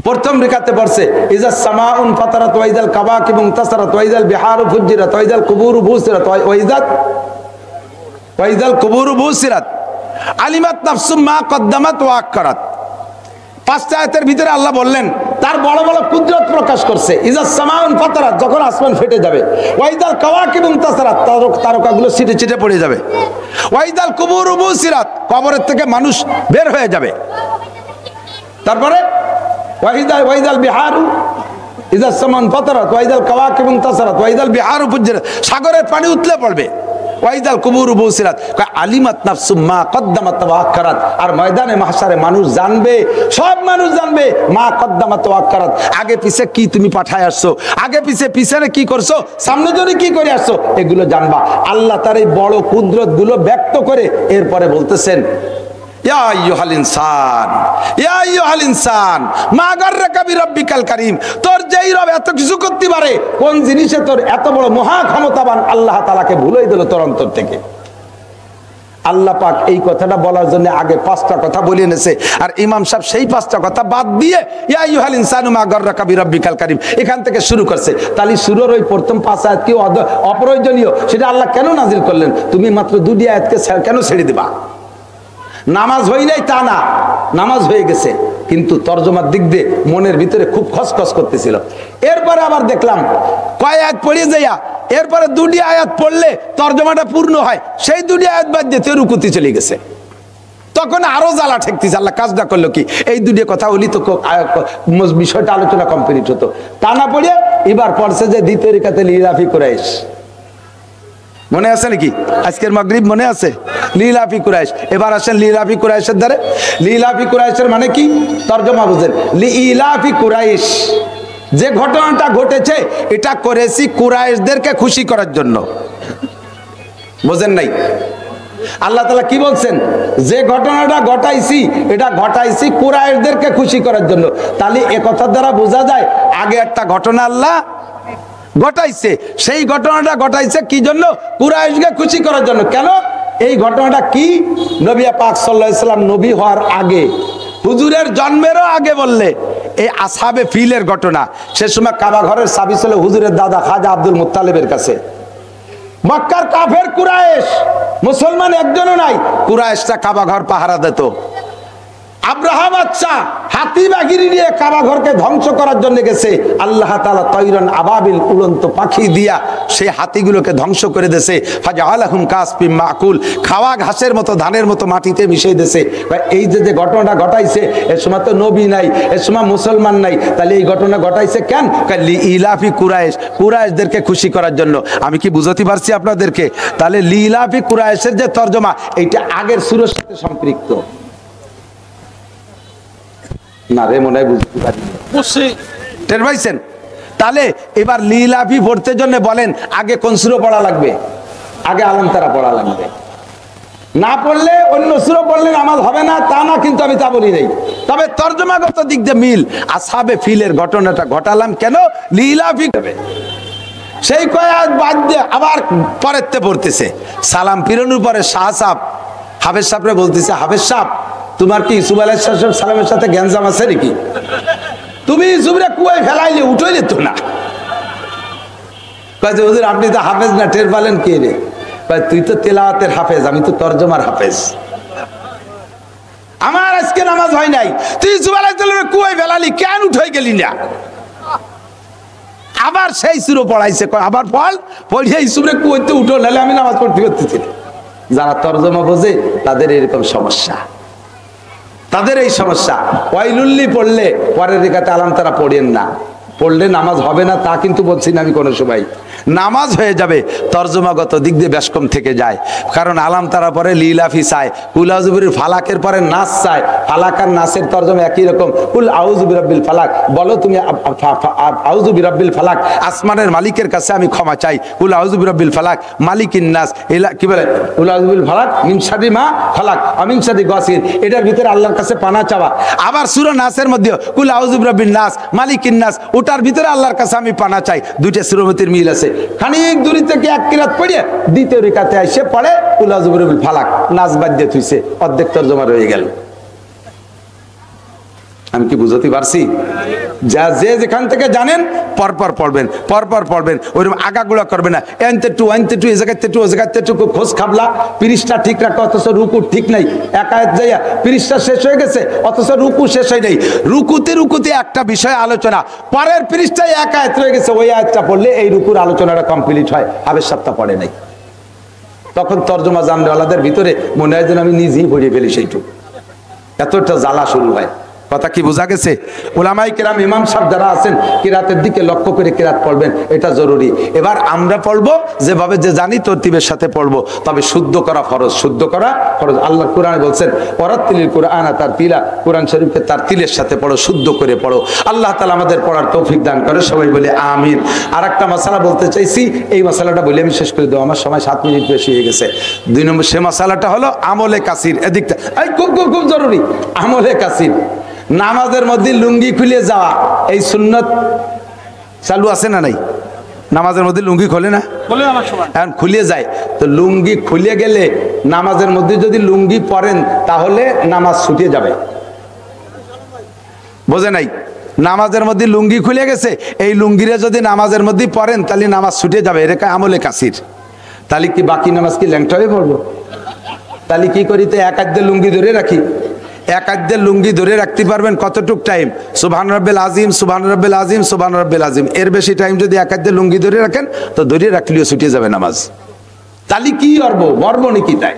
A: প্রথম রেখাতে পড়ছে ইজাস সামাউন ফাতারাত ওয়া ইদাল কাওয়াকিবুন তাসারাত ওয়া ইদাল বিহারু ফুজ্জিরাত ওয়া ইদাল কুবুরু বুসিরাত ওয়া ইদাল কুবুরু বুসিরাত আলিমাত নাফসুম মা কদ্দামাত ওয়া আক্কারাত। 5টা আয়াতের ভিতরে আল্লাহ বললেন তার বড় বড় কুদরত প্রকাশ করছে। ইজাস সামাউন ফাতারাত, যখন আসমান ফেটে যাবে, ওয়াইদাল কাওয়াকিবুন তাসারাত, তারকাগুলো ছিটে ছিটে পড়ে যাবে, ওয়াইদাল কুবুরু বুসিরাত, কবরের থেকে মানুষ বের হয়ে যাবে। তারপরে ওয়াইদাল বিহারু, ইজাস সামাউন ফাতারাত ওয়াইদাল কাওয়াকিবুন তাসারাত ওয়াইদাল বিহারু ফুজ্জিরাত, সাগরের পানি উতলে পড়বে, ওয়াইদাল কুবুরু বুসিরাত, আলিমাত নাফসুম মা কদ্দামাত ওয়া আক্কারাত। আর ময়দানে মাহশারে মানুষ জানবে, সব মানুষ জানবে মা কদ্দামাত ওয়া আক্কারাত, আগে পিছে কি তুমি পাঠায় আসছো, আগে পিছনে কি করছো, সামনে জন্য কি করে আসছো, এগুলো জানবা। আল্লাহ তার এই বড় কুদরত গুলো ব্যক্ত করে এরপরে বলতেছেন ইয়া আইয়ুহাল ইনসান, ইয়া আইয়ুহাল ইনসান মা গাররাকা বিরাব্বিকাল কারীম। তোর যেই রব এত কিছু করতে পারে, কোন জিনিসে তোর এত বড় মহা ক্ষমতাবান আল্লাহ তাআলাকে ভুলেই দিল তোর অন্তর থেকে। আল্লাহ পাক এই কথাটা বলার জন্য আগে 5টা কথা বলে এনেছে, আর ইমাম সাহেব সেই 5টা কথা বাদ দিয়ে ইয়া আইয়ুহাল ইনসানু মা গাররাকা বিরাব্বিকাল কারীম এখান থেকে শুরু করছে। তাহলে শুরুর ওই প্রথম 5 আয়াত কি অপ্রয়োজনীয়? সেটা আল্লাহ কেন নাজিল করলেন? তুমি মাত্র 2টি আয়াতকে কেন ছেড়ে দিবা? নামাজ হই নাই তা না, নামাজ হয়ে গেছে, কিন্তু তরজমার দিক দিয়ে মনের ভিতরে খুব খসখস করতেছিল। এরপরে আবার দেখলাম কয় আয়াত পড়ে যাইয়া এরপরে 2টি আয়াত পড়লে তরজমাটা পূর্ণ হয়, সেই 2টি আয়াত বাদ দিয়ে রুকুতে চলে গেছে। তখন আরো জ্বালা ঠেকতেছে। আল্লাহ কাজটা করলো কি, এই 2টি কথা হলি তো বিষয়টা আলোচনা কমপ্লিট হতো। তা না পড়ে এবার পড়ছে যে দ্বিতীয় রেখাতে লিলাফি কুরাইশ। মনে আছে নাকি? আজকের মাগরিব মনে আছে? লিলাফি কুরাইশ। এবার আসেন লিলাফি কুরাইশের দ্বারে। লিলাফি কুরাইশের মানে কি? তরজমা বুঝেন। লিলাফি কুরাইশ, যে ঘটনাটা ঘটেছে এটা করেছি কুরাইশদেরকে খুশি করার জন্য। বুঝেন নাই? আল্লাহ তাআলা কি বলছেন? যে ঘটনাটা ঘটাইছি এটা ঘটাইছি কুরাইশদেরকে খুশি করার জন্য। তাহলে এ কথার দ্বারা বোঝা যায় আগে একটা ঘটনা আল্লাহ ঘটাইছে, সেই ঘটনাটা ঘটাইছে কি জন্য? কুরাইশকে খুশি করার জন্য। কেন? এই ঘটনাটা কি? নবী পাক সাল্লাল্লাহু আলাইহি সাল্লাম নবী হওয়ার আগে, হুজুরের জন্মেরও আগে বললে এই আসহাবে ফিলের ঘটনা। সে সময় কাবা ঘরের চাবি ছিল হুজুরের দাদা খাজা আব্দুল মুত্তালিবের কাছে। মক্কার কাফের কুরাইশ, মুসলমান একজনও নাই। কুরাইশটা কাবা ঘর পাহারা দিত। আব্রাহা বাদশা হাতি বাহিনী নিয়ে কাবা ঘরকে ধ্বংস করার জন্য গেছে। আল্লাহ তাআলা তাইরান আবাবিল, উড়ন্ত পাখি দিয়া সেই হাতিগুলোকে ধ্বংস করে দিয়েছে। ফাজআলাহুম কাসফিম মাকুল, খাওয়া ঘাসের মতো ধানের মতো মাটিতে মিশিয়ে দিয়েছে। এই যে ঘটনাটা ঘটাইছে, এর সময় তো নবী নাই, এর সময় মুসলমান নাই, তাহলে এই ঘটনা ঘটাইছে কেন? লিলাফি কুরাইশ, কুরাইশদেরকে খুশি করার জন্য। আমি কি বুঝাতে পারছি আপনাদেরকে? তাহলে লিলাফি কুরাইশের যে তরজমা, এইটা আগের সূরার সাথে সম্পৃক্ত না রে, মনে হয় বুঝতে পারি। টের পাইছেন? তাহলে এবার লিলাফি পড়তে জন্য বলেন আগে কোন সূরা পড়া লাগবে? আগে আলাম তারা পড়া লাগবে। না পড়লে অন্য সূরা পড়লে নামাজ হবে না তা না, কিন্তু আমি তা বলি নাই। তবে তরজমাগত দিক দিয়ে মিল। আসহাবে ফিলের ঘটনাটা ঘটালাম কেন? লিলাফি সেই কয়াত বাদ দিয়ে আবার পরেতে পড়তেছে। সালাম ফিরানোর পরে শাহ সাহেব হাফেজ সাহেবরে বলতেছে, হাফেজ সাহেব তোমার কি ইউসুফ আলাইহিস সালামের সাথে গ্যাঞ্জাম আছে নাকি? তুমি ইউসুফরে কুয়ায় ফেলাইলে উঠইলে তো না। কয় যে হুজুর আপনি তো হাফেজ না, টের পালেন কে রে? কয় তুই তো তেলাওয়াতের হাফেজ, আমি তো তরজমার হাফেজ। আমার আজকে নামাজ হয় নাই, তুই ইউসুফ আলাইহিস সালামের কুয়ায় ফেলালি, কেন উঠে গেলি না? আবার সেই সূরা পড়াইছে, কয় আবার পড়ে ইউসুফরে কুয়াইতে উঠো, নাহলে আমি নামাজ পড়তে পারতেছি না। যারা তরজমা বোঝে তাদের এরকম সমস্যা, তাদের এই সমস্যা। ওয়াইলুল্লি পড়লে পরের রেখাতে আলাম তারা পড়েন না, পড়লে নামাজ হবে না তা কিন্তু বলছি না আমি কোনো সময়। নামাজ হয়ে যাবে, তরজমাগত দিক দিয়ে বেশ কম থেকে যায়। কারণ আলাম তারা পরে লিলাফি চায়, কুল আউযু বির ফালাকের পরে নাস চায়। ফালাক আর নাসের তরজমা একই রকম। কুল আউযু বিরাব্বিল ফালাক, বলো তুমি আউযু বিরাব্বিল ফালাক, আসমানের মালিকের কাছে আমি ক্ষমা চাই। কুল আউযু বিরাব্বিল ফালাক মালিকিন নাস, কি বলে? কুল আউযু বিল ফালাক মিন শাররি মা ফালাক ওয়া মিন শাররি গাসিন, এটার ভিতরে আল্লাহর কাছে পানা চাওয়া। আবার সূরা নাসের মধ্যে কুল আউযু বিরাব্বিন নাস মালিকিন নাস, ওটার ভিতরে আল্লাহর কাছে আমি পানা চাই। দুইটা সূরার মধ্যে মিল আছে। খানিক দূরি থেকে এক কিরাত পড়ে দ্বিতীয় রিকাতে এসে পড়ে কুল আউযু বিরাব্বিল ফালাক, নাস বাদ দিয়ে থুইছে, অর্ধেক তরজমা রয়ে গেল। আমি কি বুঝতে পারছি? যা যে যেখান থেকে জানেন পরপর পড়বেন, পরপর পড়বেন, ওইরকম আগাগুলা করবে না। এনতে টু এ জায়গাতে টু, ও জায়গাতে টু, খোঁজ খাবলা পৃষ্ঠা ঠিক রাখো, অথচ রুকু ঠিক নাই। একায়াত যাইয়া পৃষ্ঠা শেষ হয়ে গেছে, অথচ রুকু শেষ হয় নাই। রুকুতে একটা বিষয় আলোচনা, পরের পৃষ্ঠায় একায়াত রয়ে গেছে, ওই আয়াতটা পড়লে এই রুকুর আলোচনাটা কমপ্লিট হয়। হাবের সপ্তাহ পড়ে নাই, তখন তরজমা জানওয়ালাদের ভিতরে মনে হয় যেন আমি নিজেই পড়িয়ে ফেলি সেইটুকু, এতটা জ্বালা শুরু হয়। কথা কি বোঝা গেছে? উলামায়ে কেরাম ইমাম সাহেব যারা আছেন কিরাতের দিকে লক্ষ্য করে কিরাত পড়বেন, এটা জরুরি। এবার আমরা পড়বো যেভাবে যে জানি তরতিবের সাথে পড়বো, তবে শুদ্ধ করা ফরজ, শুদ্ধ করা ফরজ। আল্লাহ কোরআনে বলছেন ওয়ারাত্তিলিল কুরআনা তারতিলা, কোরআন শরীফকে তারতিলের সাথে পড়ো, শুদ্ধ করে পড়ো। আল্লাহ তাআলা আমাদের পড়ার তৌফিক দান করে, সবাই বলে আমিন। আর একটা মাসালা বলতে চাইছি, এই মাসালাটা বলে আমি শেষ করে দেবো, আমার সময় 7 মিনিট বেশি হয়ে গেছে। 2 নম্বর সে মাসালাটা হলো আমলে কাসির। এদিকটা খুব জরুরি, আমলে কাসির। নামাজের মধ্যে লুঙ্গি খুলে যাওয়া, এই সুন্নত চালু আছে না নাই? নামাজের মধ্যে লুঙ্গি খোলে না, এখন খুলে যায়। তো লুঙ্গি খুলে গেলে নামাজের মধ্যে যদি লুঙ্গি পরেন তাহলে নামাজ ছুটে যাবে। বোঝে নাই? নামাজের মধ্যে লুঙ্গি খুলে গেছে, এই লুঙ্গিরে যদি নামাজের মধ্যে পরেন তাহলে নামাজ ছুটে যাবে। এরকম আমলে কাসির। তাহলে কি বাকি নামাজ কি ল্যাংটা হয়ে পড়বো? তাহলে কি করি? তো এক হাতে লুঙ্গি ধরে রাখি। এক হাতে লুঙ্গি ধরে রাখতে পারবেন কতটুক টাইম? সুবহান রাব্বিল আযীম, সুবহান রাব্বিল আযীম, সুবহান রাব্বিল আযীম। এর বেশি টাইম যদি এক হাতে লুঙ্গি ধরে রাখেন তো ধরে রাখলেও ছুটে যাবে নামাজ। তাহলে কি করবো? মরবো নাকি? তাই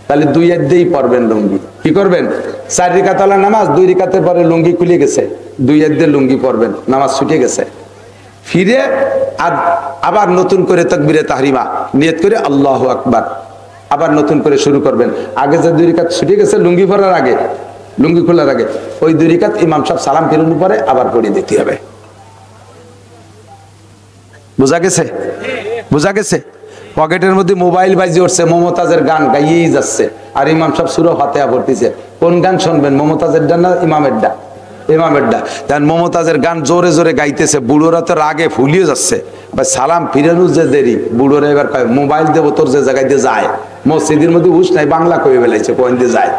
A: তাহলে 2 হাতেই পড়বেন লুঙ্গি। কি করবেন? 4 রাকাত নামাজ, 2 রাকাতের পরে লুঙ্গি খুলে গেছে, 2 হাতে লুঙ্গি পড়বেন, নামাজ ছুটে গেছে। ফিরে আবার নতুন করে তাকবীরে তাহরিমা নিয়ত করে আল্লাহু আকবার, আবার নতুন করে শুরু করবেন। আগে যে 2 রাকাত ছুটে গেছে লুঙ্গি পরার আগে, লুঙ্গি খোলার আগে, ওই 2 রাকাত ইমাম সাহেব সালাম ফিরানোর পরে আবার পড়ে দিতে হবে। বোঝা গেছে? বোঝা গেছে? পকেটের মধ্যে মোবাইল বাজিয়ে উঠছে, মমতাজের গান গাইয়েই যাচ্ছে, আর ইমাম সাহেব সূরা ফাতিহা পড়তেছে। কোন গান শুনবেন? মমতাজের ডান না ইমামের ডান? ইমামের ডান। তাই মমতাজের গান জোরে জোরে গাইতেছে, বুড়োরা তো রাগে ফুলিয়ে যাচ্ছে। সালাম ফিরানো যে দেরি, বুড়োরা এবার কয় মোবাইল দেবো তোর যে জায়গায় দিয়ে যায়, মসজিদের মধ্যে হুশ নাই, বাংলা কয়ে বেলাইছে, কোন দিয়ে যায়।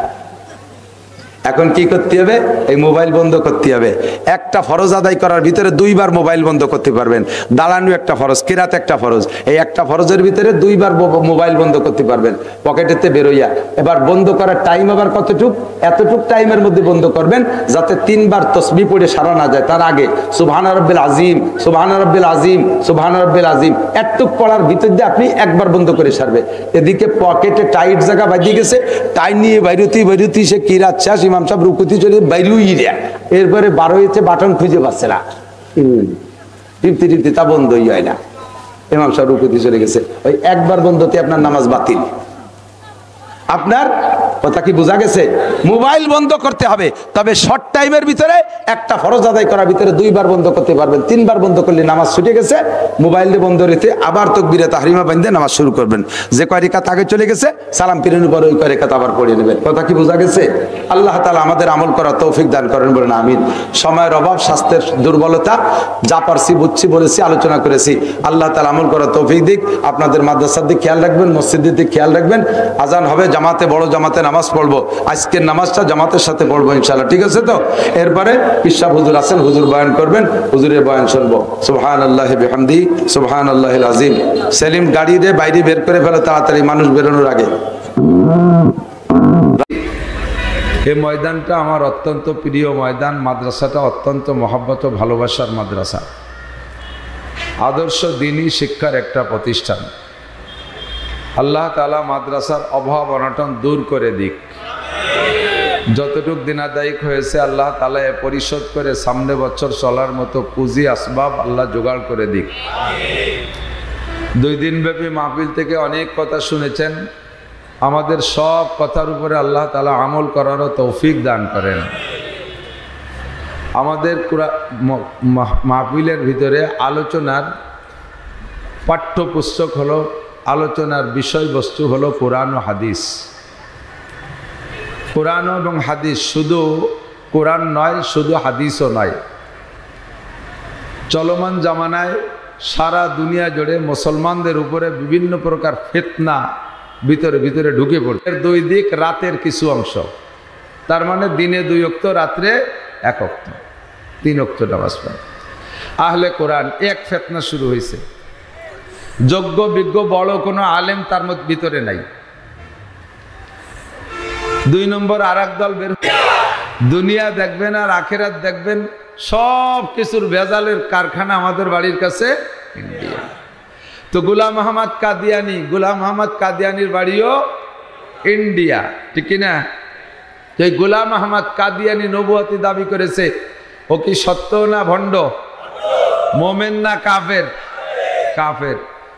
A: এখন কি করতে হবে? এই মোবাইল বন্ধ করতে হবে। একটা ফরজ আদায় করার ভিতরে 2 বার মোবাইল বন্ধ করতে পারবেন। দাঁড়ানো একটা ফরজ, কিরাত একটা ফরজ, এই একটা ফরজের ভিতরে 2 বার মোবাইল বন্ধ করতে পারবেন পকেটেতে বেরোইয়া। এবার বন্ধ করার টাইম আবার কতটুক? এতটুক টাইমের মধ্যে বন্ধ করবেন যাতে 3 বার তসবিহ পড়ে সারা না যায়। তার আগে সুবহান রাব্বিল আযীম, সুবহান রাব্বিল আযীম, সুবহান রাব্বিল আযীম এতটুক পড়ার ভিতর দিয়ে আপনি একবার বন্ধ করে সারবে। এদিকে পকেটে টাইট জায়গা বাজিয়ে গেছে, টাইট নিয়ে বাইরুতি সে কিরাত শেষ, ইমাম সাহেব রুকুতি চলে বাইরুই রে, এরপরে 12 হয়েছে, বাটন খুঁজে পাচ্ছে না, টিপতে তা বন্ধই হয় না। ইমাম সাহেব রুকুতি চলে গেছে, ওই একবার বন্ধতে আপনার নামাজ বাতিল। আপনার কথা কি বোঝা গেছে? মোবাইল বন্ধ করতে হবে, তবে শর্ট টাইমের ভিতরে একটা ফরজ আদায় করার ভিতরে 2 বার বন্ধ করতে পারবেন। 3 বার বন্ধ করলে নামাজ ছুটে গেছে। মোবাইল বন্ধ রেখে আবার তাকবীরে তাহরিমা বাঁধে নামাজ শুরু করবেন। যে কয় রাকাত আগে চলে গেছে সালাম ফিরানোর পর ওই কয় রাকাত আবার পড়ে নেবেন। কথা কি বোঝা গেছে? আল্লাহ তাআলা আমাদের আমল করার তৌফিক দান করেন, বলেন আমিন। সময়ের অভাব, স্বাস্থ্যের দুর্বলতা, যা পারছি বুঝছি বলেছি, আলোচনা করেছি। আল্লাহ তাআলা আমল করার তৌফিক দিক। আপনাদের মাদ্রাসার দিক খেয়াল রাখবেন, মসজিদের দিক খেয়াল রাখবেন। আজান হবে, জামাতে বড় জামাতে নামাজ পড়বো। আজকের নামাজটা জামাতের সাথে পড়বো ইনশাআল্লাহ, ঠিক আছে তো? এরপরে পিশাব হুজুর আছেন, হুজুর বয়ান করবেন, হুজুরের বয়ান শুনবো। সুবহানাল্লাহি বিহামদিহি সুবহানাল্লাহিল আযীম। সেলিম গাড়ি দিয়ে বাইরে বের করে ফেলে তাড়াতাড়ি, মানুষ বেরোনোর আগে। এই ময়দানটা আমার অত্যন্ত প্রিয় ময়দান। মাদ্রাসাটা অত্যন্ত মহব্বত ও ভালোবাসার মাদ্রাসা, আদর্শ দ্বীনি শিক্ষার একটা প্রতিষ্ঠান। আল্লাহ তাআলা মাদ্রাসার অভাব অনটন দূর করে দিক। যতটুক দিনাদায়িক হয়েছে আল্লাহ তাআলা এ পরিশোধ করে সামনে বছর চলার মতো পুঁজি আসবাব আল্লাহ জোগাড় করে দিক। 2 দিন ব্যাপী মাহফিল থেকে অনেক কথা শুনেছেন। আমাদের সব কথার উপরে আল্লাহ তাআলা আমল করারও তৌফিক দান করেন। আমাদের মাহফিলের ভিতরে আলোচনার পাঠ্যপুস্তক হলো, আলোচনার বিষয়বস্তু হলো কোরআন ও হাদিস। কোরআন এবং হাদিস, শুধু কোরআন নয়, শুধু হাদিসও নয়। চলমান জামানায় সারা দুনিয়া জুড়ে মুসলমানদের উপরে বিভিন্ন প্রকার ফিতনা ভিতরে ভিতরে ঢুকে পড়ে। 2 দিক, রাতের কিছু অংশ, তার মানে দিনে 2 ওয়াক্ত, রাত্রে 1 ওয়াক্ত, 3 ওয়াক্ত নামাজ পড়ে। আহলে কোরআন এক ফিতনা শুরু হয়েছে। যোগ্য বিজ্ঞ বড় কোনো আলেম তার মধ্যে ভিতরে নাই। 2 নম্বর আরেক দল বের, দুনিয়া দেখবেন আর আখিরাত দেখবেন, সব কিছুর ভেজালের কারখানা আমাদের বাড়ির কাছে ইন্ডিয়া। তো গোলাম আহমদ কাদিয়ানি, গোলাম আহমদ কাদিয়ানির বাড়িও ইন্ডিয়া, ঠিক কিনা? এই গোলাম আহমদ কাদিয়ানি নবুয়তি দাবি করেছে, ও কি সত্য না ভণ্ড? মোমেন না কাফের? কাফের।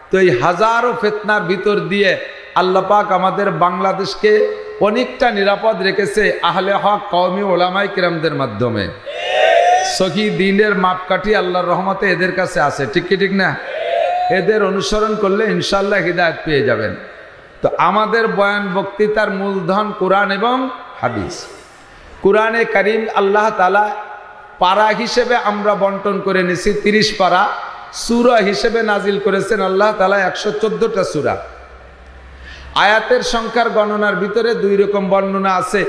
A: তো এই হাজারো ফিতনার ভিতর দিয়ে আল্লাহ পাক আমাদের বাংলাদেশকে অনেকটা নিরাপদ রেখেছে আহলে হক কওমি ওলামায়ে কিরামদের মাধ্যমে। সহি দ্বীনের মাপকাঠি আল্লাহর রহমতে এদের কাছে আছে, ঠিক কি ঠিক না? এদের অনুসরণ করলে ইনশাআল্লাহ হিদায়াত পেয়ে যাবেন। তো আমাদের বয়ান বক্তৃতার মূলধন কোরআন এবং হাদিস। কোরআনে কারীম আল্লাহ তাআলা পারা হিসেবে আমরা বন্টন করে নিছি 30 পারা। সূরা হিসেবে নাজিল করেছেন আল্লাহ তাআলা 114টা সূরা। আয়াতের সংখ্যার গণনার ভিতরে 2 রকম বর্ণনা আছে।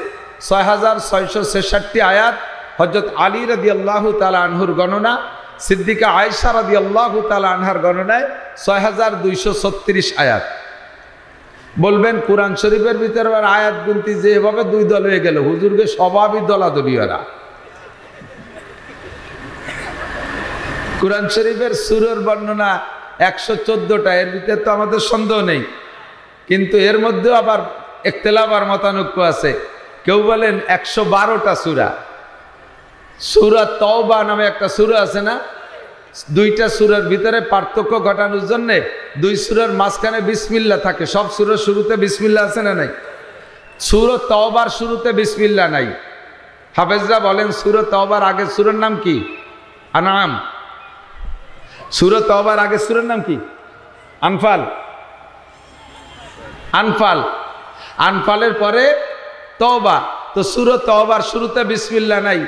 A: 6666 আয়াত হযরত আলী রাদিয়াল্লাহু তাআলা আনহুর গণনা, সিদ্দিকা আয়েশা রাদিয়াল্লাহু তাআলা আনহার গণনায় 6236 আয়াত। বলবেন কোরআন শরীফের ভিতরে আয়াত গুনতি যেভাবে 2 দল হয়ে গেল, হুজুরকে স্বভাবই দলাদলিরা। কোরআন শরীফের সূরার বর্ণনা 114টা, এর ভিতরে তো আমাদের সন্দেহ নেই, কিন্তু এর মধ্যে আবার ইখতিলাফ আর মতানৈক্য আছে। কেউ বলেন 112টা সূরা। সূরা তওবা নামে একটা সূরা আছে না, 2টা সূরার ভিতরে পার্থক্য ঘটানোর জন্য 2 সূরার মাঝখানে বিসমিল্লাহ থাকে। সব সূরার শুরুতে বিসমিল্লাহ আছে না নাই? সূরা তওবার শুরুতে বিসমিল্লাহ নাই। হাফেজরা বলেন সূরা তওবার আগের সূরার নাম কি? আনআম। সূরা তওবার আগের সূরার নাম কি? আনফাল। আনফাল, আনফালের পরে তওবা। তো সূরা তওবার শুরুতে বিসমিল্লাহ নাই।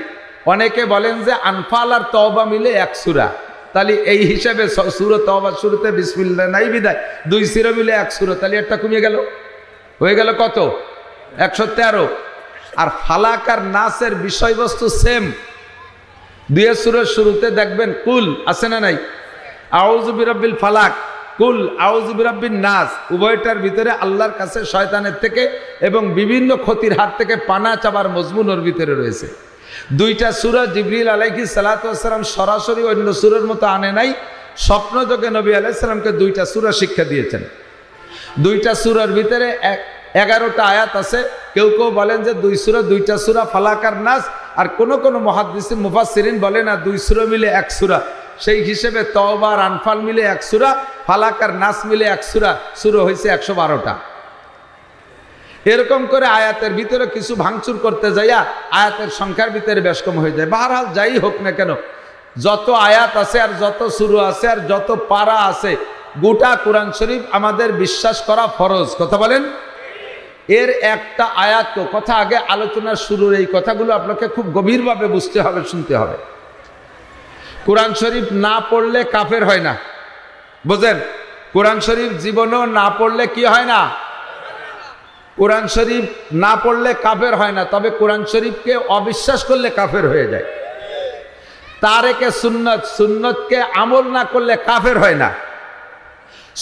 A: অনেকে বলেন যে আনফাল আর তওবা মিলে 1 সূরা, তাহলে এই হিসাবে সূরা তওবার শুরুতে বিসমিল্লাহ নাই বিদায় 2 সূরা মিলে 1 সূরা, তাহলে একটা কমে গেল, হয়ে গেল কত? 113। আর ফালাক আর নাসের বিষয়বস্তু সেম। 2 সূরার শুরুতে দেখবেন কুল আছে না নাই? আউযু বিরাব্বিল ফালাক, কুল আউযু বিরাব্বিন নাস, উভয়টার ভিতরে আল্লাহর কাছে শয়তানের থেকে এবং বিভিন্ন ক্ষতির হাত থেকে পানা চাবার মজমুন ওর ভিতরে রয়েছে। 2টা সূরা জিবরিল আলাইহিস সালাতু ওয়াস সালাম সরাসরি অন্য সূরার মতো আনে নাই। স্বপ্নযোগে নবী আলাইহিস সালামকে 2টা সূরা শিক্ষা দিয়েছেন। 2টা সূরার ভিতরে 11টা আয়াত আছে। কেউ কেউ বলেন যে 2টা সূরা ফালাক আর নাস, আর কোন কোন মুহাদ্দিসিন মুফাসসিরিন বলেন না 2 সূরা মিলে 1 সূরা। সেই হিসেবে তওবা আর আনফাল মিলে 1 সূরা, ফালাক আর নাস মিলে 1 সূরা, সূরা হয়েছে 112টা। এরকম করে আয়াতের ভিতরে কিছু ভাঙচুর করতে যাইয়া আয়াতের সংখ্যার ভিতরে বেশ কম হয়ে যায়। বাহরহাল যাই হোক না কেন, যত আয়াত আছে আর যত সূরা আছে আর যত পারা আছে, গোটা কোরআন শরীফ আমাদের বিশ্বাস করা ফরজ। কথা বলেন। এর একটা আয়াত তো কথা আগে আলোচনার শুরুর এই কথাগুলো আপনাকে খুব গভীরভাবে বুঝতে হবে, শুনতে হবে। কোরআন শরীফ না পড়লে কাফের হয় না, বুঝেন? কোরআন শরীফ জীবনেও না পড়লে কি হয় না? কোরআন শরীফ না পড়লে কাফের হয় না, তবে কোরআন শরীফকে অবিশ্বাস করলে কাফের হয়ে যায়। তারেকে সুন্নত, সুন্নতকে আমল না করলে কাফের হয় না।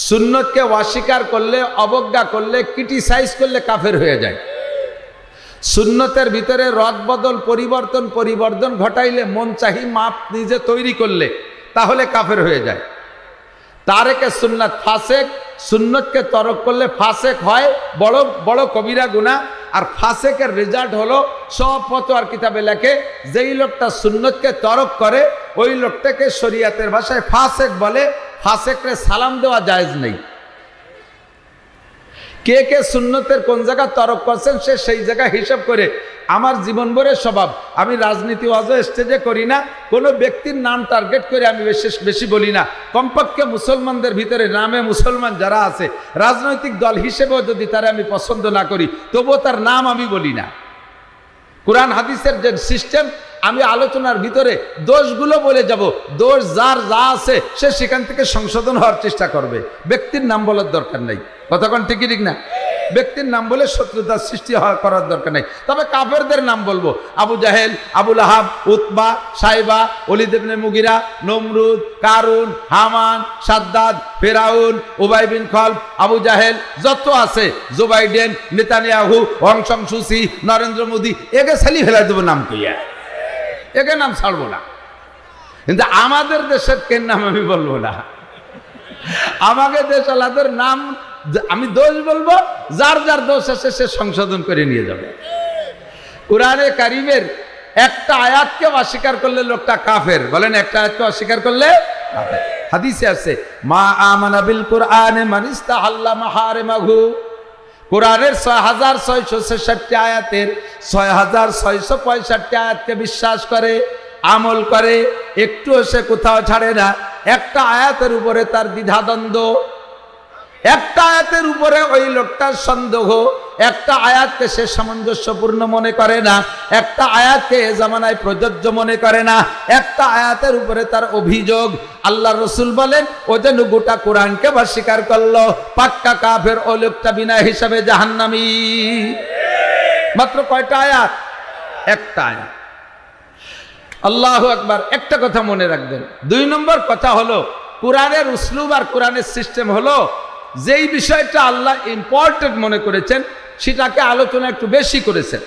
A: সুন্নতকে অস্বীকার করলে, অবজ্ঞা করলে, ক্রিটিসাইজ করলে কাফের হয়ে যায়। সুন্নতের ভিতরে রদবদল, পরিবর্তন ঘটাইলে, মন চাহি মাপ নিজে তৈরি করলে, তাহলে কাফের হয়ে যায়। তারেকে সুন্নাত ফাসেক, সুন্নতকে তরক করলে ফাসেক হয়, বড় বড় কবিরা গুনাহ। আর ফাসেকের রেজাল্ট হলো, সব ফতোয়ার কিতাবে লেখে, যেই লোকটা সুন্নতকে তরক করে ওই লোকটাকে শরীয়তের ভাষায় ফাসেক বলে। ফাসেকরে সালাম দেওয়া জায়েজ নেই। কে কে সুন্নতের কোন জায়গা তরক করছেন সে সেই জায়গা হিসাব করে। আমার জীবন ভরের স্বভাব, আমি রাজনীতি ওয়াজ স্টেজে করি না, কোনো ব্যক্তির নাম টার্গেট করে আমি বেশি বলি না। কমপক্ষে মুসলমানদের ভিতরে নামে মুসলমান যারা আছে, রাজনৈতিক দল হিসেবেও যদি তারা আমি পছন্দ না করি, তবুও তার নাম আমি বলি না। কোরআন হাদিসের যে সিস্টেম, আমি আলোচনার ভিতরে দোষগুলো বলে যাব, দোষ যার যা আছে সে সেখান থেকে সংশোধন হওয়ার চেষ্টা করবে। ব্যক্তির নাম বলার দরকার নাই। কতক্ষণ ঠিক না? ব্যক্তির নাম বলে শত্রুতার সৃষ্টি করার দরকার নেই। তবে কাফেরদের নাম বলবো, আবু জাহেল, আবু লাহাব, উতবা, সাইবা, ওলীদ ইবনে মুগিরা, নমরুদ, কারুন, হামান, সাদ্দাদ, ফেরাউন, উবাই বিন খলফ, আবু জাহেল, যত আছে, জো বাইডেন, নেতানিয়াহু, অং সান সু চি, নরেন্দ্র মোদী, একে ছালি ফেলাই দেবো নাম কইয়া, একে নাম ছাড়বো না। কিন্তু আমাদের দেশের কেন নাম আমি বলবো না। আমাকে দেশ আলাদের নাম আমি দোষ বলবো, যার যার দোষ আছে সে সংশোধন করে নিয়ে যাবে। কোরআনে কারিমের একটা আয়াতকে অস্বীকার করলে লোকটা কাফের। বলেন, একটা আয়াতকে অস্বীকার করলে কাফের। হাদিসে আছে, মা আমানা বিল কুরআনে মান ইস্তাহাল্লা মাহারিমাহু। কোরআনের 6666 আয়াতের 6665 আয়াতকে বিশ্বাস করে, আমল করে, একটু সে কোথাও ছাড়ে না। একটা আয়াতের উপরে তার দ্বিধাদ্বন্দ্ব, একটা আয়াতের উপরে ওই লোকটার সন্দেহ, একটা আয়াতকে সে সামঞ্জস্যপূর্ণ মনে করে না, একটা আয়াতকে এ জামানায় প্রযোজ্য মনে করে না, একটা আয়াতের উপরে তার অভিযোগ। আল্লাহ রসুল বলেন, ও যেন গোটা কোরআনকে অস্বীকার করলো, পাক্কা কাফের। ও লোকটা বিনা হিসাবে জাহান্নামী। মাত্র কয়টা আয়াত? একটা আয়াত। আল্লাহু আকবার। একটা কথা মনে রাখবেন। 2 নম্বর কথা হলো, কোরআনের উসলুব আর কোরআনের সিস্টেম হলো, যেই বিষয়টা আল্লাহ ইম্পর্টেন্ট মনে করেছেন সেটাকে আলোচনা একটু বেশি করেছেন।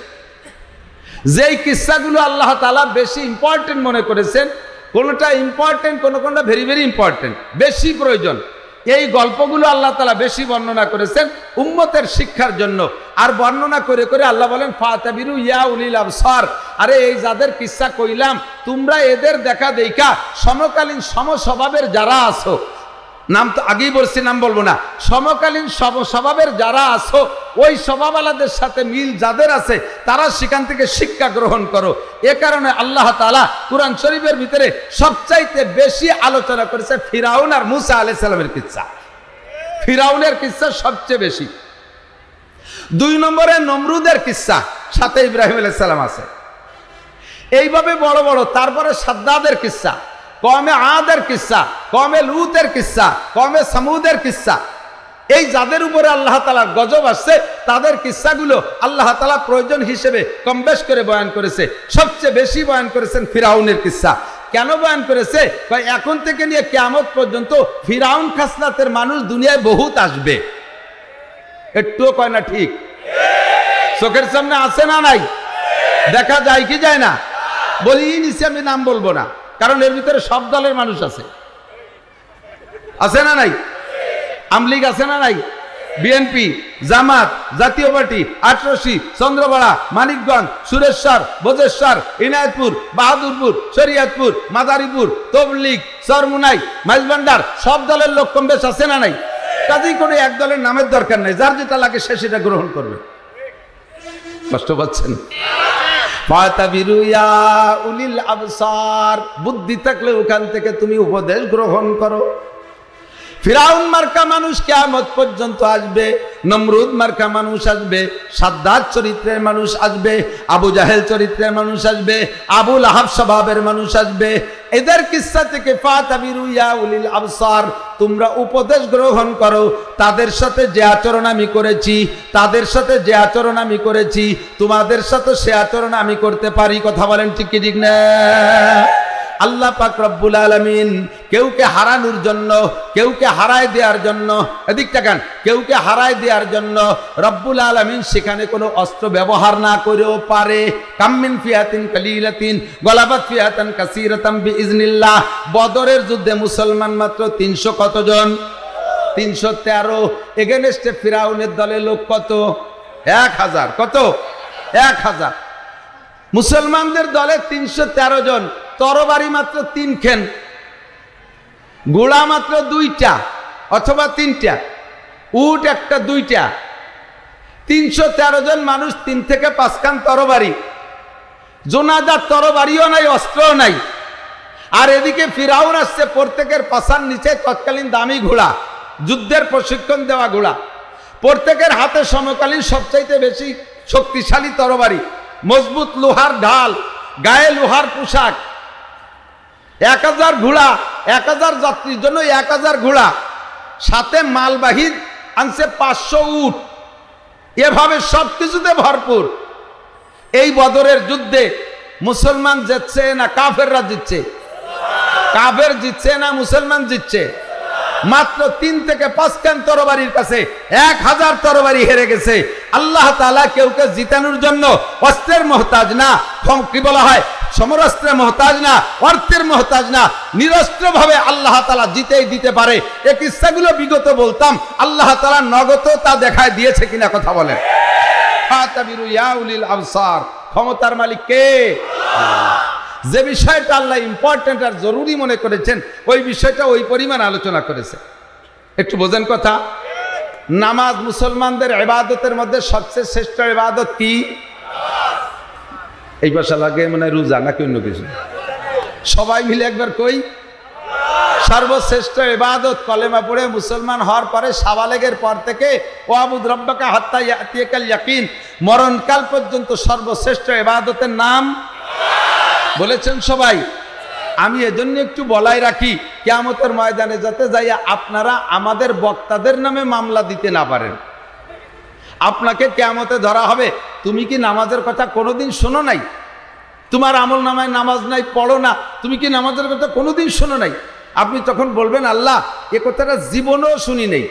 A: যেই কিস্সাগুলো আল্লাহ তাআলা বেশি ইম্পর্টেন্ট মনে করেছেন, কোনটা ইম্পর্টেন্ট, কোনটা ভেরি ভেরি ইম্পর্টেন্ট, বেশি প্রয়োজন, এই গল্পগুলো আল্লাহ তাআলা বেশি বর্ণনা করেছেন উম্মতের শিক্ষার জন্য। আর বর্ণনা করে করে আল্লাহ বলেন, ফাতাবিরু ইয়া উলিল আবসার। আরে এই যাদের কিস্সা কইলাম, তোমরা এদের দেখা দেখা সমকালীন সমস্বভাবের যারা আছো, নাম তো আগেই বলছি, নাম বলবো না, সমকালীন স্বভাবের যারা আছো, ওই স্বভাবওয়ালাদের সাথে মিল যাদের আছে, তারা সেখান থেকে শিক্ষা গ্রহণ করো। এ কারণে আল্লাহ তাআলা কুরআন শরীফের ভিতরে সবচাইতে বেশি আলোচনা করেছে ফিরাউন আর মুসা আলাইহিস সালামের কিচ্ছা। ফিরাউনের কিচ্ছা সবচেয়ে বেশি। 2 নম্বরে নমরুদের কিচ্ছা, সাথে ইব্রাহিম আলাইহিস সালাম আছে। এইভাবে বড় বড়। তারপরে সাদ্দাদের কিচ্ছা, কওমে আদের কিস্সা, কওমে লুতের কিস্সা, কওমে সামুদের কিস্সা। এই যাদের উপরে আল্লাহ তাআলার গজব আসছে, তাদের কিস্সাগুলো আল্লাহ তাআলা প্রয়োজন হিসেবে কম বেশ করে বয়ান করেছে। সবচেয়ে বেশি বয়ান করেছেন ফিরাউনের কিস্সা। কেন বয়ান করেছে? এখন থেকে নিয়ে কিয়ামত পর্যন্ত ফিরাউন খাসলাতের মানুষ দুনিয়ায় বহুত আসবে। একটুও কয় না ঠিক? চোখের সামনে আছে না নাই? দেখা যায় কি যায় না? বলি নিচে, আমি নাম বলবো না, কারণ এর ভিতরে সব দলের মানুষ আছে। আছে না নাই? আমলিগ আছে না নাই? বিএনপি, জামাত, জাতীয় পার্টি, আটরশি, চন্দ্রপাড়া, মানিকগঞ্জ, সুরেশ্বর, বজেশ্বর, ইনায়তপুর, বাহাদুরপুর, শরিয়তপুর, মাদারীপুর, তবলিগ, চরমুনাই, মাইজভান্ডার, সব দলের লোক কম বেশ আছে না নাই? কাজেই কোনো এক দলের নামের দরকার নাই, যার যেটা লাগে সে সেটা গ্রহণ করবে। কষ্ট পাচ্ছেন? ফাতাবিরু ইয়া উলিল আবসার, বুদ্ধি থাকলে ওখান থেকে তুমি উপদেশ গ্রহণ করো। ফিরাউন মার্কা মানুষ কিয়ামত পর্যন্ত আসবে, নমরুদ মার্কা মানুষ আসবে, সাদ্দাত চরিত্রের মানুষ আসবে, আবু জাহেল চরিত্রের মানুষ আসবে, আবু লাহাব স্বভাবের মানুষ আসবে। এদের কিসসা থেকে ফাতাবিরু ইয়া উলিল আবসার, তোমরা উপদেশ গ্রহণ করো। তাদের সাথে যে আচরণ আমি করেছি, তাদের সাথে যে আচরণ আমি করেছি, তোমাদের সাথে সে আচরণ আমি করতে পারি। কথা বলেন ঠিক কি ঠিক না? আল্লাহ পাক রব্বুল আলামিন কেউকে হারানোর জন্য, কেউকে হারায় দেওয়ার জন্য, এদিক তাকান, কেউকে হারায় দেওয়ার জন্য রব্বুল আলামিন সেখানে কোনো অস্ত্র ব্যবহার না করেও পারে। কাম্মিন ফিয়াতিন কালিলাতিন গলাবাত ফিয়াতান কাসীরাতাম বিইজনিল্লাহ। বদরের যুদ্ধে মুসলমান মাত্র 300 কতজন? 313। এগেনস্টে ফিরাউনের দলের লোক কত? 1000। কত? 1000। মুসলমানদের দলে 313 জন, তরবারি মাত্র 3 খেন, ঘোড়া মাত্র 2টা অথবা 3টা, উট একটা 2টা। 313 জন মানুষ, 3 থেকে 5 খান তরবারি। জোনাদার তরবারিও নাই, অস্ত্রও নাই। আর এদিকে ফিরাউন আসছে, প্রত্যেকের পাছার নিচে তৎকালীন দামি ঘোড়া, যুদ্ধের প্রশিক্ষণ দেওয়া ঘোড়া। প্রত্যেকের হাতে সমকালীন সবচাইতে বেশি শক্তিশালী তরবারি, মজবুত লোহার ঢাল, গায়ে লোহার পোশাক। 1000 ঘোড়া, 1000 যাত্রীর জন্য 1000 ঘোড়া, সাথে মালবাহী আনছে 500 উট। এভাবে সবকিছুতে ভরপুর। এই বদরের যুদ্ধে মুসলমান জিতছে না কাফেররা জিতছে? কাফের জিতছে না মুসলমান জিতছে? মাত্র 3 থেকে 5 খান তরবারির কাছে 1000 তরবারি হেরে গেছে। আল্লাহ তাআলা কেউকে জিতানোর জন্য অস্ত্রের মহতাজ না, কি বলা হয়, সমরাস্ত্রের মহতাজ না, অর্থের মহতাজ না, নিরস্ত্র ভাবে আল্লাহ তাআলা জিতেই দিতে পারে। এই কিস্সাগুলো বিগত বলতাম, আল্লাহ তাআলা নগদ তা দেখায় দিয়েছে কিনা কথা বলেন। ফাতাবিরু ইয়া উলিল আবসার, ক্ষমতার মালিক কে? যে বিষয়টা আল্লাহ ইম্পর্টেন্ট আর জরুরি মনে করেছেন, ওই বিষয়টা ওই পরিমাণ আলোচনা করেছে। একটু বোঝেন কথা। নামাজ মুসলমানদের ইবাদতের মধ্যে সবচেয়ে শ্রেষ্ঠ ইবাদত কি? এই ভাষা লাগে মানে রোজা নাকি অন্য কিছু? সবাই মিলে একবার কই, সর্বশ্রেষ্ঠ ইবাদত। কলেমা পড়ে মুসলমান হওয়ার পরে, সাবালেগের পর থেকে ওয়াবুদ রব্বাকা হাত্তা ইয়াতিয়াকাল ইয়াকিন, মরণকাল পর্যন্ত সর্বশ্রেষ্ঠ ইবাদতের নাম বলেছেন সবাই। আমি এজন্য একটু বলাই রাখি, কিয়ামতের ময়দানে যাতে যাইয়া আপনারা আমাদের বক্তাদের নামে মামলা দিতে না পারেন। আপনাকে কিয়ামতে ধরা হবে, তুমি কি নামাজের কথা কোনোদিন শোনো নাই? তোমার আমল নামায় নামাজ নাই, পড়ো না, তুমি কি নামাজের কথা কোনোদিন শোনো নাই? আপনি তখন বলবেন, আল্লাহ এ কথাটা জীবনেও শুনি নেই।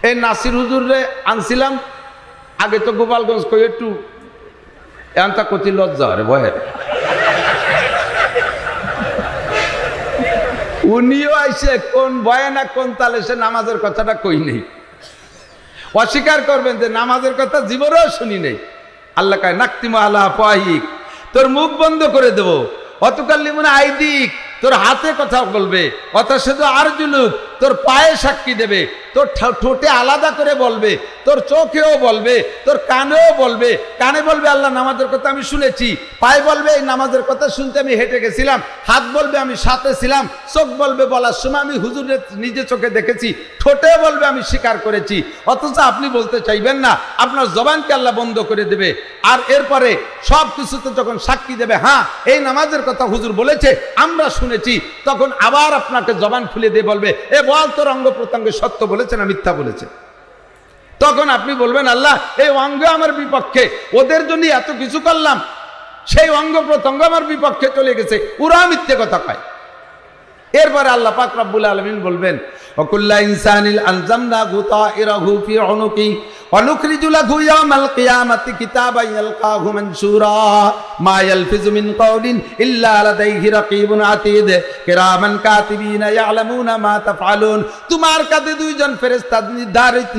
A: এই নাসির হুজুরে আনছিলাম আগে, তো গোপালগঞ্জ কই একটু এনতা কতি লজ্জা রে ভয়ে। উনিও আইসে কোন ভয়ে না কোন তালে সে নামাজের কথাটা কই নেই। অস্বীকার করবেন যে নামাজের কথা জীবনেও শুনি নেই। আল্লাহ কয় নাকতিমু আলা আফওয়াহিক, তোর মুখ বন্ধ করে দেবো। অতুকাল্লিমুনা আইদিক, তোর হাতে কথা বলবে। অতাশহাদু আরজুলুক, তোর পায়ে সাক্ষী দেবে। তোর ঠোঁটে আলাদা করে বলবে, তোর চোখেও বলবে, তোর কানেও বলবে। কানে বলবে আল্লাহ নামাজের কথা আমি শুনেছি, পায়ে বলবে এই নামাজের কথা শুনতে আমি হেঁটে গেছিলাম, হাত বলবে আমি সাথে ছিলাম, চোখ বলবে বলার সময় আমি হুজুরের নিজে চোখে দেখেছি, ঠোঁটে বলবে আমি স্বীকার করেছি। অথচ আপনি বলতে চাইবেন না, আপনার জবানকে আল্লাহ বন্ধ করে দেবে। আর এরপরে সব কিছুতে যখন সাক্ষী দেবে, হ্যাঁ এই নামাজের কথা হুজুর বলেছে, আমরা শুনেছি, তখন আবার আপনাকে জবান খুলে দিয়ে বলবে এ বল তোর অঙ্গ প্রত্যঙ্গে সত্য বলেছে না মিথ্যা বলেছে। তখন আপনি বলবেন আল্লাহ এই অঙ্গ আমার বিপক্ষে, ওদের জন্য এত কিছু করলাম, সেই অঙ্গ প্রত্যঙ্গ আমার বিপক্ষে চলে গেছে, ওরা মিথ্যে কথা কয়। এরপরে আল্লাহ পাক রব্বুল আলামিন বলবেন ওয়াকুল্লা ইনসানিল আলজামনাহু তাইরাহু ফি উনুকি ওয়া নুখরিজু লাহু ইয়াওমাল কিয়ামাতি কিতাবান ইয়ালকাহু মানসুরা মা ইয়ালফিজু মিন কাওলিন ইল্লা লাদাইহি রাকিবুন আতীদ কিরামান কাতিবিনা ইয়ালামুনা মা তাফআলুন। তোমার কাছে দুইজন ফেরেশতা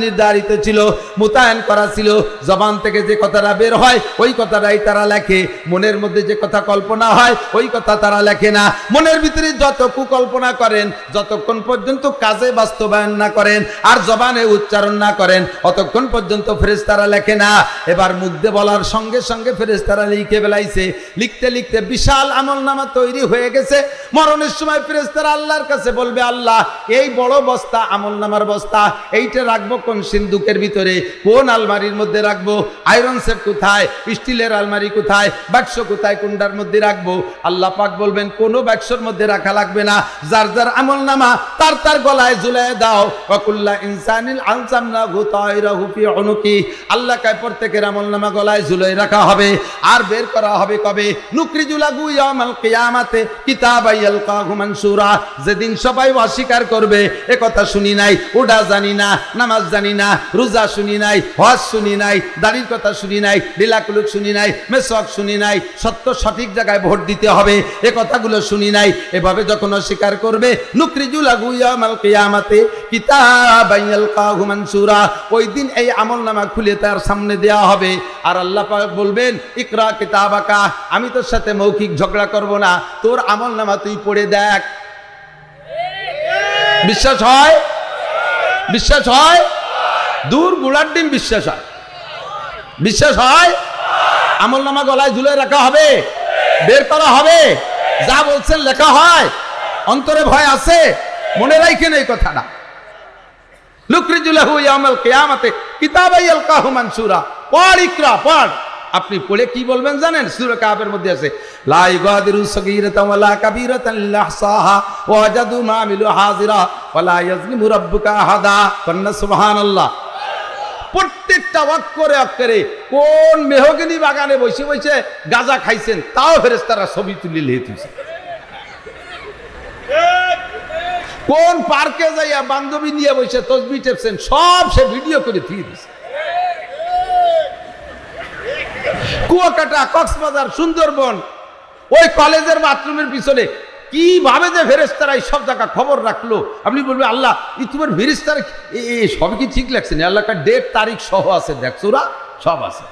A: নির্ধারিত ছিল, মোতায়েন করা ছিল। জবান থেকে যে কথাটা বের হয় ওই কথাটাই তারা লেখে, মনের মধ্যে যে কথা কল্পনা হয় ওই কথা তারা লেখে না। মনের ভিতরে যত কুকল্পনা করেন, যতক্ষণ পর্যন্ত কাজে বাস্তবায়ন না করেন আর জবানে উচ্চারণ না করেন, অতক্ষণ পর্যন্ত ফেরেশতারা লেখে না। এবার মুখ দিয়ে বলার সঙ্গে সঙ্গে ফেরেশতারা লিখে ফেলাইছে। লিখতে লিখতে বিশাল আমলনামা তৈরি হয়ে গেছে। মরণের সময় ফেরেশতারা আল্লাহর কাছে বলবে, আল্লাহ এই বড় বস্তা আমলনামার বস্তা, এইটা রাখবো কোন সিন্ধুকের ভিতরে, কোন আলমারির মধ্যে রাখবো, আয়রন সেট কোথায়, স্টিলের আলমারি কোথায়, বাক্স কোথায়, কোনটার মধ্যে রাখবো? আল্লাহ পাক বলবেন কোনো বাক্সের মধ্যে রাখা লাগবে না, যার যার আমলনামা তার তার গলায় ঝুলিয়ে দাও। ওয়াকুল্লা ইনসানিল আলজামনাহু তায়রাহু ফি উনুকি, আল্লাহ কয় প্রত্যেকের আমলনামা গলায় ঝুলিয়ে রাখা হবে। আর বের করা হবে কবে? নুকরিজু লাহু ইয়াউমাল কিয়ামাতে কিতাবান ইয়ালকাহু মানসুরা, যেদিন সবাই অস্বীকার করবে এ কথা শুনি নাই, ওটা জানি না, নামাজ জানি না, রোজা শুনি নাই, হজ শুনি নাই, দাড়ির কথা শুনি নাই, লীলাকুলুক শুনি নাই, মেসওয়াক শুনি নাই, সত্য সঠিক জায়গায় ভোট দিতে হবে এ কথাগুলো শুনি নাই, এভাবে যখন অস্বীকার করবে নুকরিজু লাহু ইয়াউমাল কিয়ামাতে কিতাবান ইয়ালকাহু মানসুরা, ওই দিন এই আমলনামা খুলে তার সামনে দেওয়া হবে। আর আল্লাহ পাক বলবেন ইকরা কিতাবাকা, আমি তোর সাথে মৌখিক ঝগড়া করব না, তোর আমলনামা তুই পড়ে দেখ। বিশ্বাস হয়? বিশ্বাস হয়? দূর গুড়ার ডিম বিশ্বাস হয়। বিশ্বাস হয়? আমলনামা গলায় ঝুলে রাখা হবে, বের করা হবে, যা বলছেন লেখা হয়। অন্তরে ভয় আছে? মনে রাখেন এই কথাটা। নুকরিজু লাহু ইয়াউমাল কিয়ামাতে কিতাবান ইয়ালকাহু মানসুরা, পড় ইকরা, পড়। আপনি পড়ে কি বলবেন জানেন? সূরা কাফের মধ্যে আছে লা ইগাদিরু সগীরাতান ওয়ালা কাবীরাতান ইল্লা আহসাহা ওয়া ওয়াজাদু মা আমিলু হাজিরা ওয়ালা ইয়াজলিমু রাব্বুকা আহাদা। কন্না সুবহানাল্লাহ। প্রত্যেকটা অক্ষরে অক্ষরে কোন মেহগনি বাগানে বসে বসে গাঁজা খাইছেন তাও ফেরেশতারা ছবি তুলে লিখেছে। কোন পার্কে যাইয়া বান্ধবী নিয়ে বসে তসবিহ টেপছেন সব সে ভিডিও করে দিয়ে দিছে। কুয়াকাটা, কক্সবাজার, সুন্দরবন, ওই কলেজের বাথরুমের পিছনে কিভাবে যে ফেরেশতারা সব জায়গা খবর রাখলো, আপনি বলবেন আল্লাহ তোমার ফেরেশতারা সব কি ঠিক লাগছে না? আল্লাহর ডেট তারিখ সহ আছে, দেখছো ওরা সব আছে।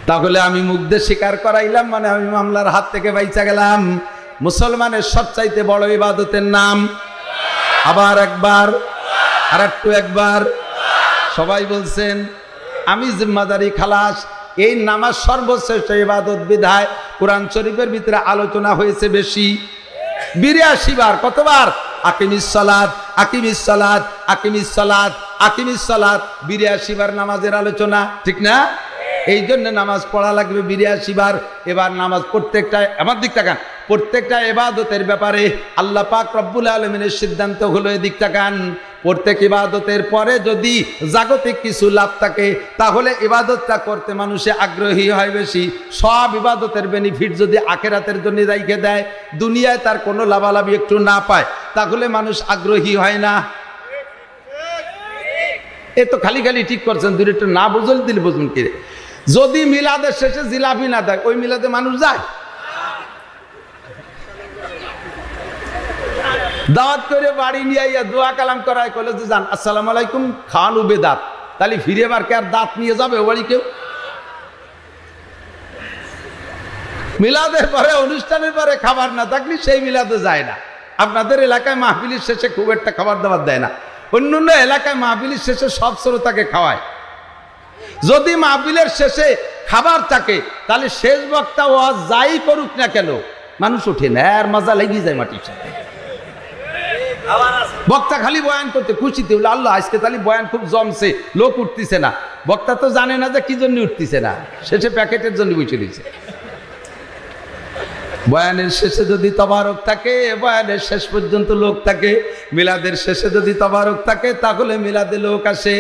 A: তাহলে আমি মুখ দিয়ে স্বীকার করাইলাম মানে আমি মামলার হাত থেকে বাইচা গেলাম। মুসলমানের সবচাইতে বড় ইবাদতের নাম, আবার একবার, আর একটু একবার, সবাই বলছেন আমি জিম্মাদারি খালাস। এই নামাজ সর্বশ্রেষ্ঠ ইবাদত বিধায় কোরআন শরীফের ভিতরে আলোচনা হয়েছে বেশি, 82 বার। কতবার? আকিমিস সালাত, আকিমিস সালাত, আকিমিস সালাত, আকিমিস সালাত, 82 বার নামাজের আলোচনা, ঠিক না? এই জন্য নামাজ পড়া লাগবে 82 বার। এবার নামাজ প্রত্যেকটা, আমার দিক তাকান, প্রত্যেকটা ইবাদতের ব্যাপারে আল্লাহ পাক রব্বুল আলামিনের সিদ্ধান্ত হলো এদিক তাকান। প্রত্যেক ইবাদতের পরে যদি জাগতিক কিছু লাভ থাকে তাহলে ইবাদতটা করতে মানুষে আগ্রহী হয় বেশি। সব ইবাদতের বেনিফিট যদি আখিরাতের জন্য রেখে দেয়, দুনিয়ায় তার কোনো লাভালাভি একটু না পায়, তাহলে মানুষ আগ্রহী হয় না। এ তো খালি খালি ঠিক করছেন, দূরে একটু না বুঝল দিলে বুঝুন কি। যদি মিলাদের শেষে জিলাপি না দেয়, ওই মিলাদে মানুষ যায়? দাওয়াত করে বাড়ি নিয়ে আইয়া দোয়া কালাম করায়, কলেজে যান, আসসালামু আলাইকুম, খান উবে দাঁত, তাহলে ফিরে বার কে আর দাঁত নিয়ে যাবে ও বাড়ি কেউ? মিলাদের পরে, অনুষ্ঠানের পরে খাবার না থাকলে সেই মিলাদে যায় না। আপনাদের এলাকায় মাহফিলের শেষে খুব একটা খাবার দাবার দেয় না, অন্য অন্য এলাকায় মাহফিলের শেষে সব শ্রোতাকে খাওয়ায়। যদি মাহফিলের শেষে খাবার থাকে তাহলে শেষ বক্তা ওয়াজ যাই করুক না কেন মানুষ ওঠে না, আর মজা লেগে যায় মাটির সাথে। বক্তা খালি বয়ান করতে খুশিতে বলে আল্লাহ আজকে তাহলে বয়ান খুব জমছে, লোক উঠতেছে না। বক্তা তো জানে না যে কি জন্য উঠতেছে না, শেষে প্যাকেটের জন্য বসে রয়েছে। বয়ানের শেষে যদি তবারক থাকে, বয়ানের শেষ পর্যন্ত লোক থাকে। মিলাদের শেষে যদি তবারক থাকে তাহলে মিলাদে লোক আসে।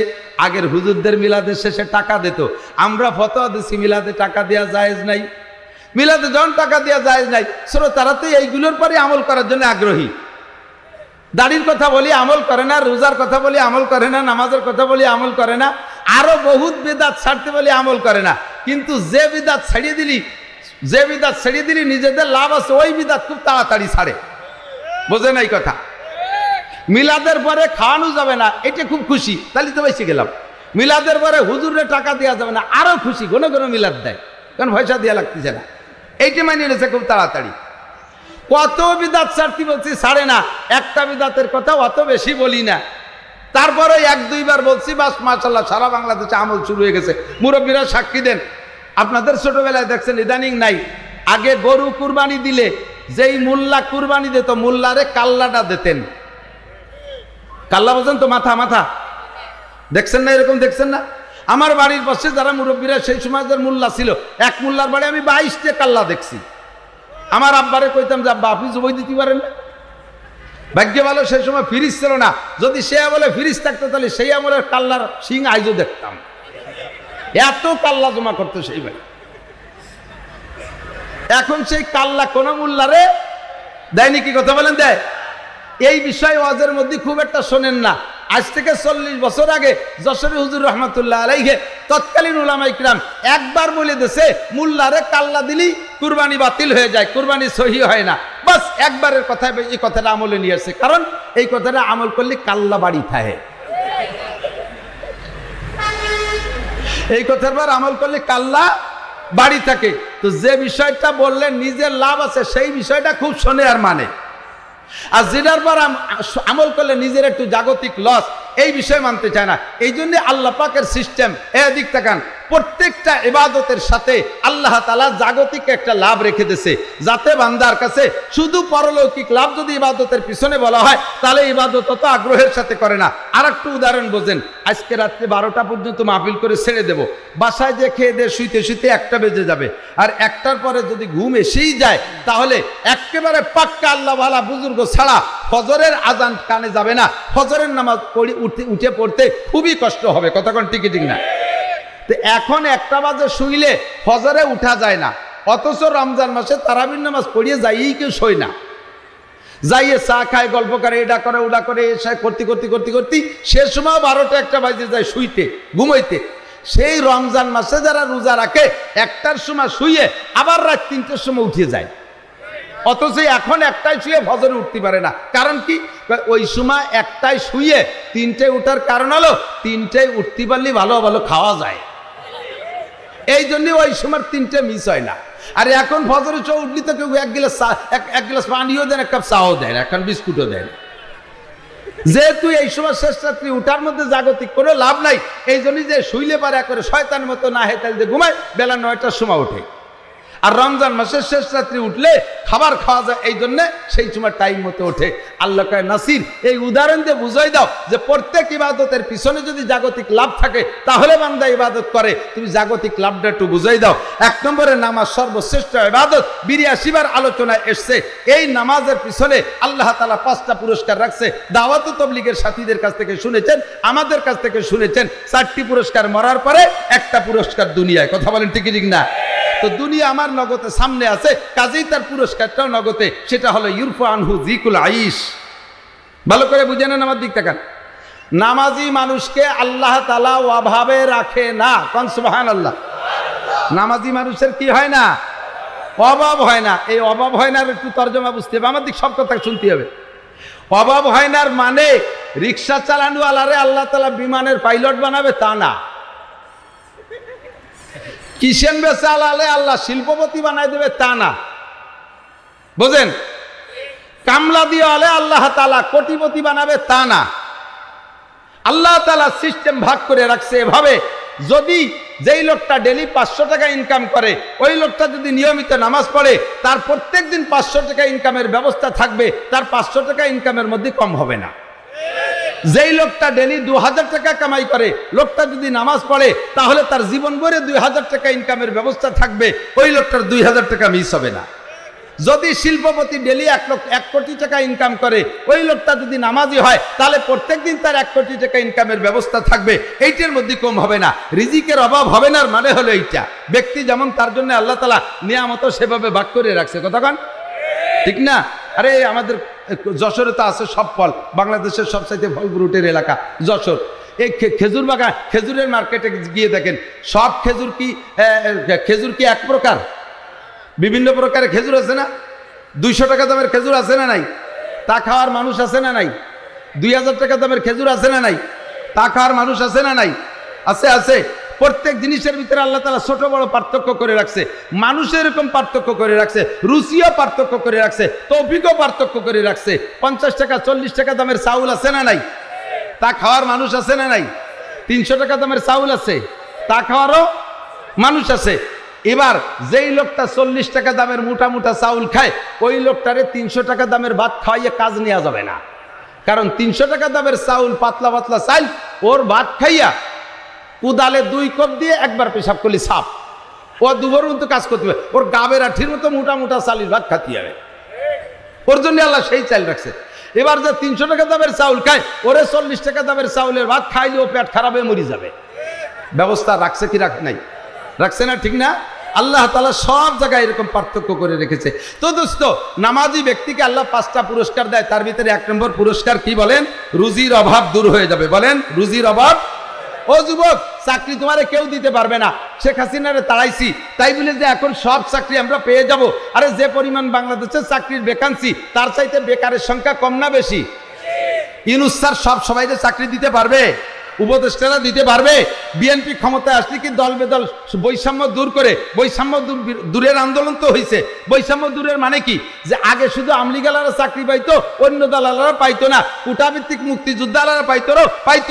A: আগের হুজুরদের মিলাদের শেষে টাকা দিত, আমরা ফতোয়া দিছি মিলাদে টাকা দেওয়া জায়েজ নাই। মিলাদে যখন টাকা দেওয়া জায়েজ নাই, শ্রোতারা তো এইগুলোর পরে আমল করার জন্য আগ্রহী। দাড়ির কথা বলি আমল করে না, রোজার কথা বলি আমল করে না, নামাজের কথা বলি আমল করে না, আরো বহুত বিদাত ছাড়তে বলি আমল করে না। কিন্তু যে বিদাত ছাড়িয়ে দিলি নিজেদের লাভ আছে, ওই বিদাত খুব তাড়াতাড়ি ছাড়ে। বোঝে নাই কথা? মিলাদের পরে খাওয়ানো যাবে না, এটা খুব খুশি, তাহলে তো বেশি গেলাম। মিলাদের পরে হুজুরের টাকা দেওয়া যাবে না, আরো খুশি, কোনো কোনো মিলাদ দেয়, কারণ পয়সা দেওয়া লাগতেছে না। এইটা মানিয়ে নিয়েছে খুব তাড়াতাড়ি। কত বিদাত ছাড়তে বলছি ছাড়ে না, একটা বিদাতের কথা অত বেশি বলি না। তারপরে এক দুইবার বলছি, বাস মাশাআল্লাহ সারা বাংলাদেশে আমল শুরু হয়ে গেছে। মুরব্বীরা সাক্ষী দেন, আপনাদের ছোটবেলায় দেখছেন, ইদানিং নাই। আগে গরু কুরবানি দিলে যেই মোল্লা কুরবানি দিত, মোল্লারে কাল্লাটা দিতেন। কাল্লা বোঝেন তো? মাথা মাথা দেখছেন না? এরকম দেখছেন না? আমার বাড়ির পাশে যারা মুরব্বীরা সেই সময় যার মোল্লা ছিল, এক মোল্লার বাড়ি আমি 22টা কাল্লা দেখছি। আমার আব্বারে কইতাম যে আব্বা আপনি জবাই দিতে পারেন না? ভাগ্য ভালো সেই সময় ফ্রিজ ছিল না, যদি সে আমলে ফ্রিজ থাকতো তাহলে সেই আমলের কাল্লার সিং আইজও দেখতাম। এত কাল্লা জমা করতো সেই ভাই। এখন সেই কাল্লা কোন মোল্লারে দেয়নি, কি কথা বলেন? দেয়। এই বিষয় ওয়াজের মধ্যে খুব একটা শোনেন না। আজ থেকে 40 বছর আগে যশোরে হুজুর রহমাতুল্লাহ আলাইহি তৎকালীন উলামা ইকরাম একবার বলে দিয়েছে, মোল্লারে কাল্লা দিলি কুরবানি বাতিল হয়ে যায়, কুরবানি সহি হয় না। বাস একবারের কথায় এই কথাটা আমলে নিয়ে আসছে, কারণ এই কথাটা আমল করলে কাল্লা বাড়ি থাকে। এই কথার পর আমল করলে কাল্লা বাড়ি থাকে। তো যে বিষয়টা বললেন নিজের লাভ আছে, সেই বিষয়টা খুব শোনে আর মানে। আর যেটার পর আমল করলে নিজের একটু জাগতিক লস, এই বিষয় মানতে চায় না। এই জন্য আল্লাহ পাকের সিস্টেম, এদিক তাকান, প্রত্যেকটা ইবাদতের সাথে আল্লাহ তাআলা জাগতিক একটা লাভ রেখে দিয়েছে, যাতে বান্দার কাছে শুধু পরলৌকিক লাভ যদি ইবাদতের পিছনে বলা হয়, তাহলে ইবাদত তত আগ্রহের সাথে করে না। আর একটু উদাহরণ বোঝেন, আজকে রাত্রে 12টা পর্যন্ত মাহফিল করে ছেড়ে দেব, বাসায় যে খেয়ে দিয়ে শুইতে শুইতে 1টা বেজে যাবে। আর 1টার পরে যদি ঘুম এসেই যায়, তাহলে একেবারে পাক্কা আল্লাহ ওয়ালা বুজুর্গ ছাড়া ফজরের আজান কানে যাবে না। ফজরের নামাজ উঠে পড়তে খুবই কষ্ট হবে। কতক্ষণ ঠিক ঠিক না? তো এখন 1টা বাজে শুইলে ফজরে উঠা যায় না, অথচ রমজান মাসে তারাবির নামাজ পড়িয়ে যাইয়েই কেউ শোয় না। যাইয়ে চা খায়, গল্প করে, এটা করে ওটা করে, এসে করতে করতে করতে করতে সে সময় 12টা 1টা বাজে যায় শুইতে, ঘুমাইতে। সেই রমজান মাসে যারা রোজা রাখে 1টার সময় শুয়ে আবার রাত 3টার সময় উঠে যায়, অথচ এখন 1টায় শুয়ে ফজরে উঠতে পারে না। কারণ কি? ওই সময় 1টায় শুয়ে 3টায় উঠার কারণ হলো 3টায় উঠতে পারলে ভালো ভালো খাওয়া যায়, এই জন্য ওই সময় 3টে মিস হয় না। আর এখন ফজরে উঠলি তো কেউ এক গ্লাস পানিও দেন, 1 কাপ চাও দেয়, এখন বিস্কুটও দেয়। যেহেতু এই সময় শেষ রাত্রি উঠার মধ্যে জাগতিক কোনো লাভ নাই, এই জন্যই যে শুইলে পারে করে শয়তানের মতো না হেতাল দিয়ে ঘুমায়, বেলা 9টার সময় ওঠে। আর রমজান মাসের শেষ রাত্রি উঠলে খাবার খাওয়া যায়, এই জন্য সেই সময় টাইম মতো ওঠে। আল্লাহ কয়, নাসির এই উদাহরণ দিয়ে বুঝাই দাও যে প্রত্যেক ইবাদতের পিছনে যদি জাগতিক লাভ থাকে, তাহলে বান্দা ইবাদত করে। তুমি জাগতিক লাভটা একটু বুঝাই দাও। 1 নম্বরে নামাজ সর্বশ্রেষ্ঠ ইবাদত, 82 বার আলোচনায় এসছে। এই নামাজের পিছনে আল্লাহ তাআলা 5টা পুরস্কার রাখছে। দাওয়াত ও তাবলীগের সাথীদের কাছ থেকে শুনেছেন, আমাদের কাছ থেকে শুনেছেন। 4টি পুরস্কার মরার পরে 1টা পুরস্কার দুনিয়ায়। কথা বলেন ঠিক ঠিক না? তো দুনিয়া আমার নগদে সামনে আছে, কাজেই তার পুরস্কারটাও নগদে। সেটা হলো ইউরফা আনহু যিকুল আইশ। ভালো করে বুঝে নেন, আমার দিক তাকান। নামাজি মানুষকে আল্লাহ তাআলা অভাবে রাখে না। কোন সুবহানাল্লাহ। নামাজি মানুষের কি হয় না? অভাব হয় না। এই অভাব হয় না একটু তর্জমা বুঝতে হবে, আমার দিক সব কথা শুনতে হবে। অভাব হয় না মানে রিক্সা চালানো আলারে আল্লাহ তাআলা বিমানের পাইলট বানাবে তা না। কিষেন বেচা আলালে আল্লাহ শিল্পপতি বানাই দেবে তা না, বুঝেন? কামলা দিয়ে আলে আল্লাহ তাআলা কোটিপতি বানাবে তা না। আল্লাহ তাআলা সিস্টেম ভাগ করে রাখছে এভাবে, যদি যেই লোকটা ডেলি 500 টাকা ইনকাম করে, ওই লোকটা যদি নিয়মিত নামাজ পড়ে, তার প্রত্যেক দিন 500 টাকা ইনকামের ব্যবস্থা থাকবে, তার 500 টাকা ইনকামের মধ্যে কম হবে না। যেই লোকটা ডেলি 2000 টাকা কামাই করে, লোকটা যদি নামাজ পড়ে, তাহলে তার জীবন ভরে 2000 টাকা ইনকামের ব্যবস্থা থাকবে, ওই লোকটার 2000 টাকা মিস হবে না। যদি শিল্পপতি ডেলি 1 কোটি টাকা ইনকাম করে, ওই লোকটা যদি নামাজি হয়, তাহলে প্রত্যেকদিন তার 1 কোটি টাকা ইনকামের ব্যবস্থা থাকবে, এইটার মধ্যে কম হবে না। রিজিকের অভাব হবে না, মানে হলো এইটা। ব্যক্তি যেমন তার জন্য আল্লাহ তাআলা নিয়ামত সেভাবে ভাগ করে রাখছে। কতক্ষণ ঠিক না? আরে আমাদের যশোরে তো আছে সব ফল, বাংলাদেশের সবচাইতে ফল ফ্রুটের এলাকা যশোর। এই খেজুর বাগান, খেজুরের মার্কেটে গিয়ে দেখেন সব খেজুর কি এক প্রকার? বিভিন্ন প্রকারের খেজুর আছে না? 200 টাকা দামের খেজুর আছে না নাই? তা খাওয়ার মানুষ আছে না নাই? 2000 টাকা দামের খেজুর আছে না নাই? তা খাওয়ার মানুষ আছে না নাই? আছে, আছে। প্রত্যেক জিনিসের ভিতরে আল্লাহ তাআলা ছোট বড় পার্থক্য করে রাখছে। মানুষের এরকম পার্থক্য করে রাখছে, রুচিও পার্থক্য করে রাখছে, তৌফিকও পার্থক্য করে রাখছে। 50 টাকা 40 টাকা দামের চাউল আছে না নাই? তা খাওয়ার মানুষ আছে না নাই? 300 টাকা দামের চাউল আছে, তা খাওয়ারও মানুষ আছে। এবার যেই লোকটা 40 টাকা দামের মোটা মোটা চাউল খায়, ওই লোকটারে 300 টাকা দামের ভাত খাওয়াইয়ে কাজ নেওয়া যাবে না। কারণ 300 টাকা দামের চাউল, পাতলা পাতলা চাল, ওর ভাত খাইয়া কুদালে 2 কোপ দিয়ে একবার পেশাব করলে সাপ, ও দুবার মতো কাজ করতে হবে। ওর গাবের আঠির মতো মোটা মোটা চালের ভাত খাতে হবে, ওর জন্য আল্লাহ সেই চাল রাখছে। এবার যে 300 টাকা দামের চাউল খায়, ওরে 40 টাকা দামের চাউলের ভাত খাইলে ও পেট খারাপ হয়ে মরে যাবে। ব্যবস্থা রাখছে কি রাখ নাই? রাখছে না? ঠিক না? আল্লাহ তাআলা সব জায়গায় এরকম পার্থক্য করে রেখেছে। তো দোস্ত, নামাজি ব্যক্তিকে আল্লাহ 5টা পুরস্কার দেয়, তার ভিতরে 1 নম্বর পুরস্কার কি বলেন? রুজির অভাব দূর হয়ে যাবে। বলেন, রুজির অভাব। ও যুবক, চাকরি তোমারে কেউ দিতে পারবে না। শেখ হাসিনারে তাড়াইছি তাই বলে যে এখন সব চাকরি আমরা পেয়ে যাব? আরে যে পরিমাণ বাংলাদেশে চাকরির ভ্যাকান্সি, তার চাইতে বেকারের সংখ্যা কম না বেশি? ইউনূস স্যার সব সবাইকে চাকরি দিতে পারবে? উপদেষ্টারা দিতে পারবে? বিএনপি ক্ষমতায় আসলে কি দল বেদল বৈষম্য দূর করে, বৈষম্য দূরের আন্দোলন তো হয়েছে। বৈষম্য দূরের মানে কি? যে আগে শুধু আমলি গালারা চাকরি পাইতো, অন্য দলালারা পাইতো না। কোটাভিত্তিক মুক্তিযোদ্ধারা পাইতো,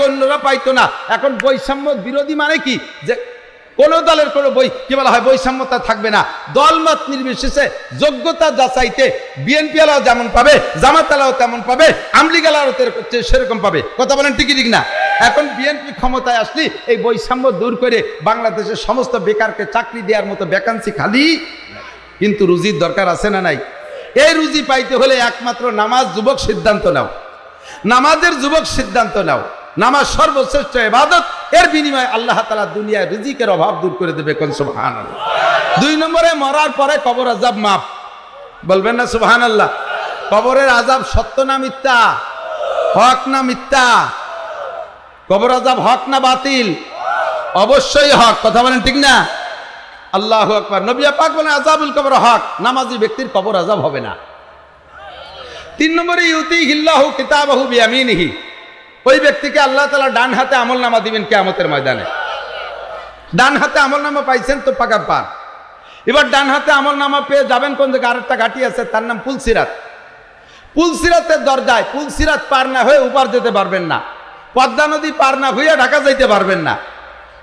A: অন্যরা পাইতো না। এখন বৈষম্য বিরোধী মানে কি? যে কোন দলের কোনো কি বলা হয়, বৈষম্যতা থাকবে না। দলমত নির্বিশেষে যোগ্যতা যাচাইতে বিএনপি আলাও যেমন পাবে, জামাত আলাও তেমন পাবে, আমলি গালাও সেরকম পাবে। কথা বলেন ঠিক ঠিক না? এখন বিএনপি ক্ষমতায় আসলে এই বৈষম্য দূর করে বাংলাদেশের সমস্ত বেকারকে চাকরি দেওয়ার মতো ভ্যাকান্সি খালি। কিন্তু রুজির দরকার আছে না নাই? এই রুজি পাইতে হলে একমাত্র নামাজ। যুবক সিদ্ধান্ত নাও, নামাজের যুবক সিদ্ধান্ত নাও। নামাজ সর্বশ্রেষ্ঠ ইবাদত, এর বিনিময়ে আল্লাহ তাআলা দুনিয়ায় রিজিকের অভাব দূর করে দেবে। কোন সুবহানাল্লাহ। 2 নম্বরে, মরার পরে কবর আযাব মাফ। বলবেন না সুবহানাল্লাহ? কবরের আযাব সত্য না মিথ্যা? হক না মিথ্যা? কবর আযাব হক না বাতিল? অবশ্যই হক। কথা বলেন ঠিক না? আল্লাহু আকবার। নবী পাক বলেন আযাবুল কবর হক, নামাজি ব্যক্তির কবর আযাব হবে না। 3 নম্বরে, ইউতিহিল্লাহু কিতাবাহু বিয়ামিনিহি। ওই ব্যক্তিকে আল্লাহ তাআলা ডান হাতে আমলনামা দিবেন কিয়ামতের ময়দানে। ডান হাতে আমলনামা পাইছেন তো পাকা পার। এবার ডান হাতে আমলনামা পেয়ে যাবেন কোন জায়গায়? আরেকটা ঘাটি আছে, তার নাম পুলসিরাত। পুলসিরাতের দরজায়, পুলসিরাত পার না হয়ে উপার যেতে পারবেন না, পদ্মা নদী পার না হইয়া ঢাকা যাইতে পারবেন না।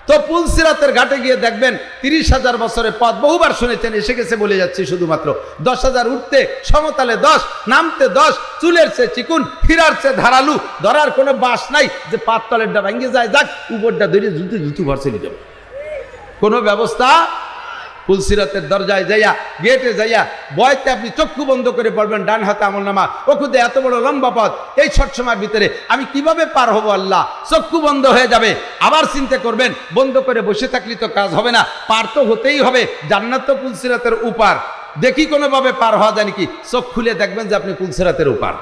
A: তো পুলসিরাতের ঘাটে গিয়ে দেখবেন 30,000 বছরের পথ, বহুবার শুনেছেন, এসে গেছে বলে যাচ্ছি শুধুমাত্র। 10,000 উঠতে, সমতলে 10, নামতে 10, চুলের চেয়ে চিকুন, ফিরার চেয়ে ধারালু, ধরার কোনো বাস নাই যে পাততলেরটা ভেঙে যায়, যাক উপরটা ধরে জুতু ভরসে নিয়ে যাবে, কোনো ব্যবস্থা। পুলসিরাতের দরজায় যাইয়া, গেটে যাইয়া বয়তে আপনি চক্ষু বন্ধ করে পড়বেন ডান হাতে আমলনামা। ও খুদে এত বড় লম্বা পথ, এই ছোট সময়ের ভিতরে আমি কিভাবে পার হব আল্লাহ? চক্ষু বন্ধ হয়ে যাবে। আবার চিন্তা করবেন, বন্ধ করে বসে থাকলে তো কাজ হবে না, পার তো হতেই হবে। জান্নাত তো পুলসিরাতের উপার, দেখি কোনোভাবে পার হওয়া যায় নাকি। চোখ খুলে দেখবেন যে আপনি পুলসিরাতের উপার।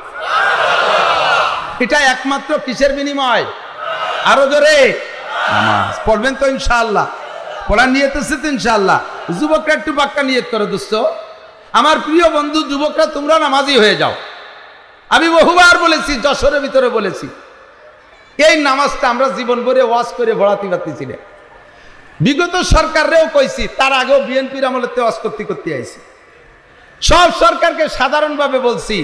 A: এটা একমাত্র কিসের বিনিময়? আরো জোরে নামাজ পড়বেন তো ইনশাআল্লাহ। পড়ার নিয়ত আছে তো ইনশাআল্লাহ। যুবকরা একটু পাক্কা নিয়ত করো দোস্ত। আমার প্রিয় বন্ধু যুবকরা, তোমরা নামাজি হয়ে যাও। আমি বহুবার বলেছি, যশোরের ভিতরে বলেছি, এই নামাজটা আমরা জীবন ভরে ওয়াজ করে ভরাতে পারতেছি না। বিগত সরকাররেও কইছি, তার আগেও বিএনপির আমলেতে ওয়াজ করতে আইছি। সব সরকারকে সাধারণভাবে বলছি,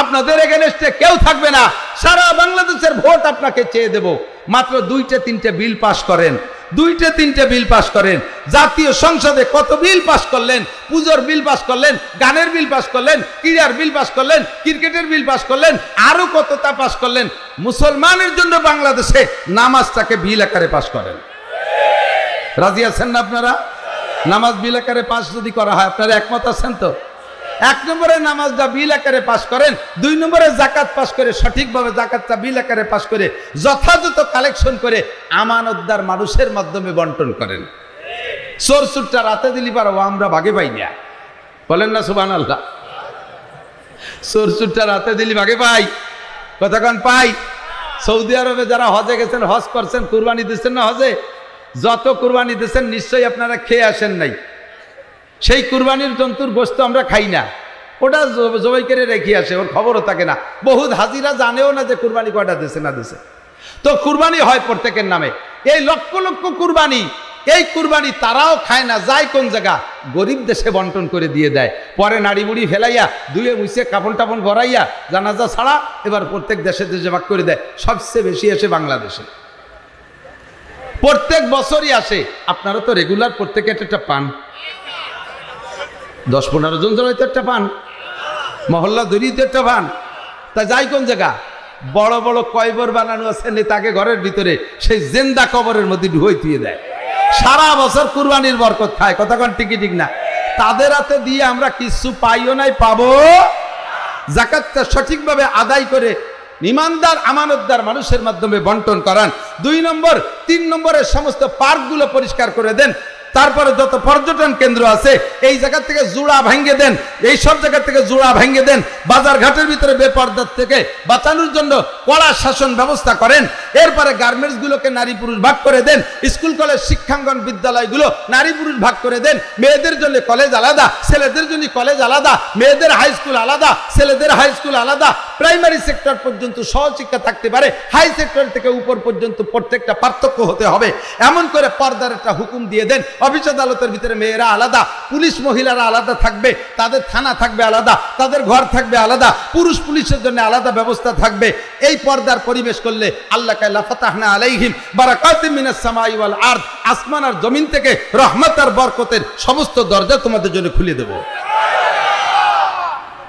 A: আপনাদের এগেনস্টে কেউ থাকবে না, সারা বাংলাদেশের ভোট আপনাকে চেয়ে দেব, মাত্র 2-3টে বিল পাস করেন, 2-3টে বিল পাস করেন। জাতীয় সংসদে কত বিল পাস করলেন? পুজোর বিল পাস করলেন, গানের বিল পাস করলেন, ক্রীড়ার বিল পাস করলেন, ক্রিকেটের বিল পাস করলেন, আরো কত তা পাস করলেন। মুসলমানের জন্য বাংলাদেশে নামাজটাকে বিল আকারে পাস করেন। রাজি আছেন না আপনারা? নামাজ বিল আকারে পাস যদি করা হয়, আপনারা একমত আছেন তো? 1 নম্বরে নামাজটা বিল আকারে পাস করেন। 2 নম্বরে জাকাত পাস করে, সঠিকভাবে জাকাতটা বিল আকারে পাস করে যথাযথ কালেকশন করে আমানতদার মানুষের মাধ্যমে বন্টন করেন। চোর চুরটা রাতে দিলি পারো, আমরা ভাগে পাই না। বলেন না সুবহানাল্লাহ? চোর চুরটা রাতে দিলি ভাগে পাই, কতক্ষণ পাই? সৌদি আরবে যারা হজে গেছেন, হজ করছেন, কুরবানি দিচ্ছেন না হজে, যত কুরবানি দিচ্ছেন নিশ্চয়ই আপনারা খেয়ে আসেন নাই। সেই কুরবানির জন্তুর গোশত আমরা খাই না, ওটা জবাই করে রেখে আসে, ওর খবরও থাকে না। বহুত হাজিরা জানেও না যে কুরবানি কয়টা দিছে না দিছে। তো কুরবানি হয় প্রত্যেকের নামে। এই লক্ষ লক্ষ কুরবানি এই কুরবানি তারাও খায় না, যায় কোন জায়গা? গরিব দেশে বন্টন করে দিয়ে দেয়। পরে নাড়ি মুড়ি ফেলাইয়া ধুয়ে মুছে কাপড় টাপড় ভরাইয়া জানাজা ছাড়া এবার প্রত্যেক দেশে দেশে ভাগ করে দেয়। সবচেয়ে বেশি আসে বাংলাদেশে, প্রত্যেক বছরই আসে। আপনারা তো রেগুলার প্রত্যেকে একটা পান, 10-15 জন হয়তো একটা পান, মহল্লা দরিদ্র একটা পান। তা যাই কোন জায়গা? বড় বড় কয়বর বানানো আছে নেতাকে ঘরের ভিতরে, সেই জেন্দা কবরের মধ্যে ঢুই দিয়ে দেয়। সারা বছর কুরবানির বরকত খায়। কথা কোন ঠিক ঠিক না? তাদের হাতে দিয়ে আমরা কিছু পাইও নাই, পাবো। যাকাতটা সঠিকভাবে আদায় করে ইমানদার আমানতদার মানুষের মাধ্যমে বন্টন করান। 2 নম্বর 3 নম্বরের সমস্ত পার্কগুলো পরিষ্কার করে দেন। তারপরে যত পর্যটন কেন্দ্র আছে এই জায়গা থেকে জোড়া ভেঙে দেন, এই সব জায়গা থেকে জোড়া ভেঙে দেন। বাজার ঘাটের ভিতরে বেপরদার থেকে বাঁচানোর জন্য কড়া শাসন ব্যবস্থা করেন। এরপরে গার্মেন্টসগুলোকে নারী পুরুষ ভাগ করে দেন। স্কুল কলেজ শিক্ষাঙ্গন বিদ্যালয়গুলো নারী পুরুষ ভাগ করে দেন। মেয়েদের জন্য কলেজ আলাদা, ছেলেদের জন্য কলেজ আলাদা, মেয়েদের হাই স্কুল আলাদা, ছেলেদের হাই স্কুল আলাদা। প্রাইমারি সেক্টর পর্যন্ত সহশিক্ষা থাকতে পারে, হাই সেক্টর থেকে উপর পর্যন্ত প্রত্যেকটা পার্থক্য হতে হবে। এমন করে পর্দার একটা হুকুম দিয়ে দেন। অফিস আদালতের ভিতরে মেয়েরা আলাদা, পুলিশ মহিলারা আলাদা থাকবে, তাদের থানা থাকবে আলাদা, তাদের ঘর থাকবে আলাদা, পুরুষ পুলিশের জন্য আলাদা ব্যবস্থা থাকবে। এই পর্দার পরিবেশ করলে আল্লাহ কাল্লা ফাতাহনা আলাইহিম বারাকাতিম মিনাস সামাই ওয়াল আরদ, আসমান আর জমিন থেকে রহমত আর বরকতের সমস্ত দরজা তোমাদের জন্য খুলে দেব।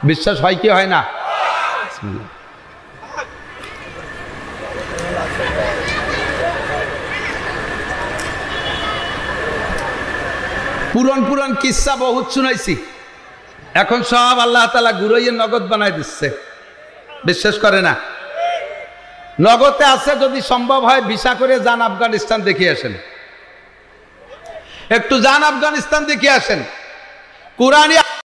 A: বিশ্বাস হয় কি হয় না? পুরান পুরান কিসসা বহুত শুনাইছি, এখন সব আল্লাহ তাআলা ঘুরাইয়ে নগদ বানাই দিচ্ছে। বিশ্বাস করে না? নগদে আছে, যদি সম্ভব হয় ভিসা করে যান আফগানিস্তান দেখে আসেন, একটু যান আফগানিস্তান দেখে আসেন। কুরআনে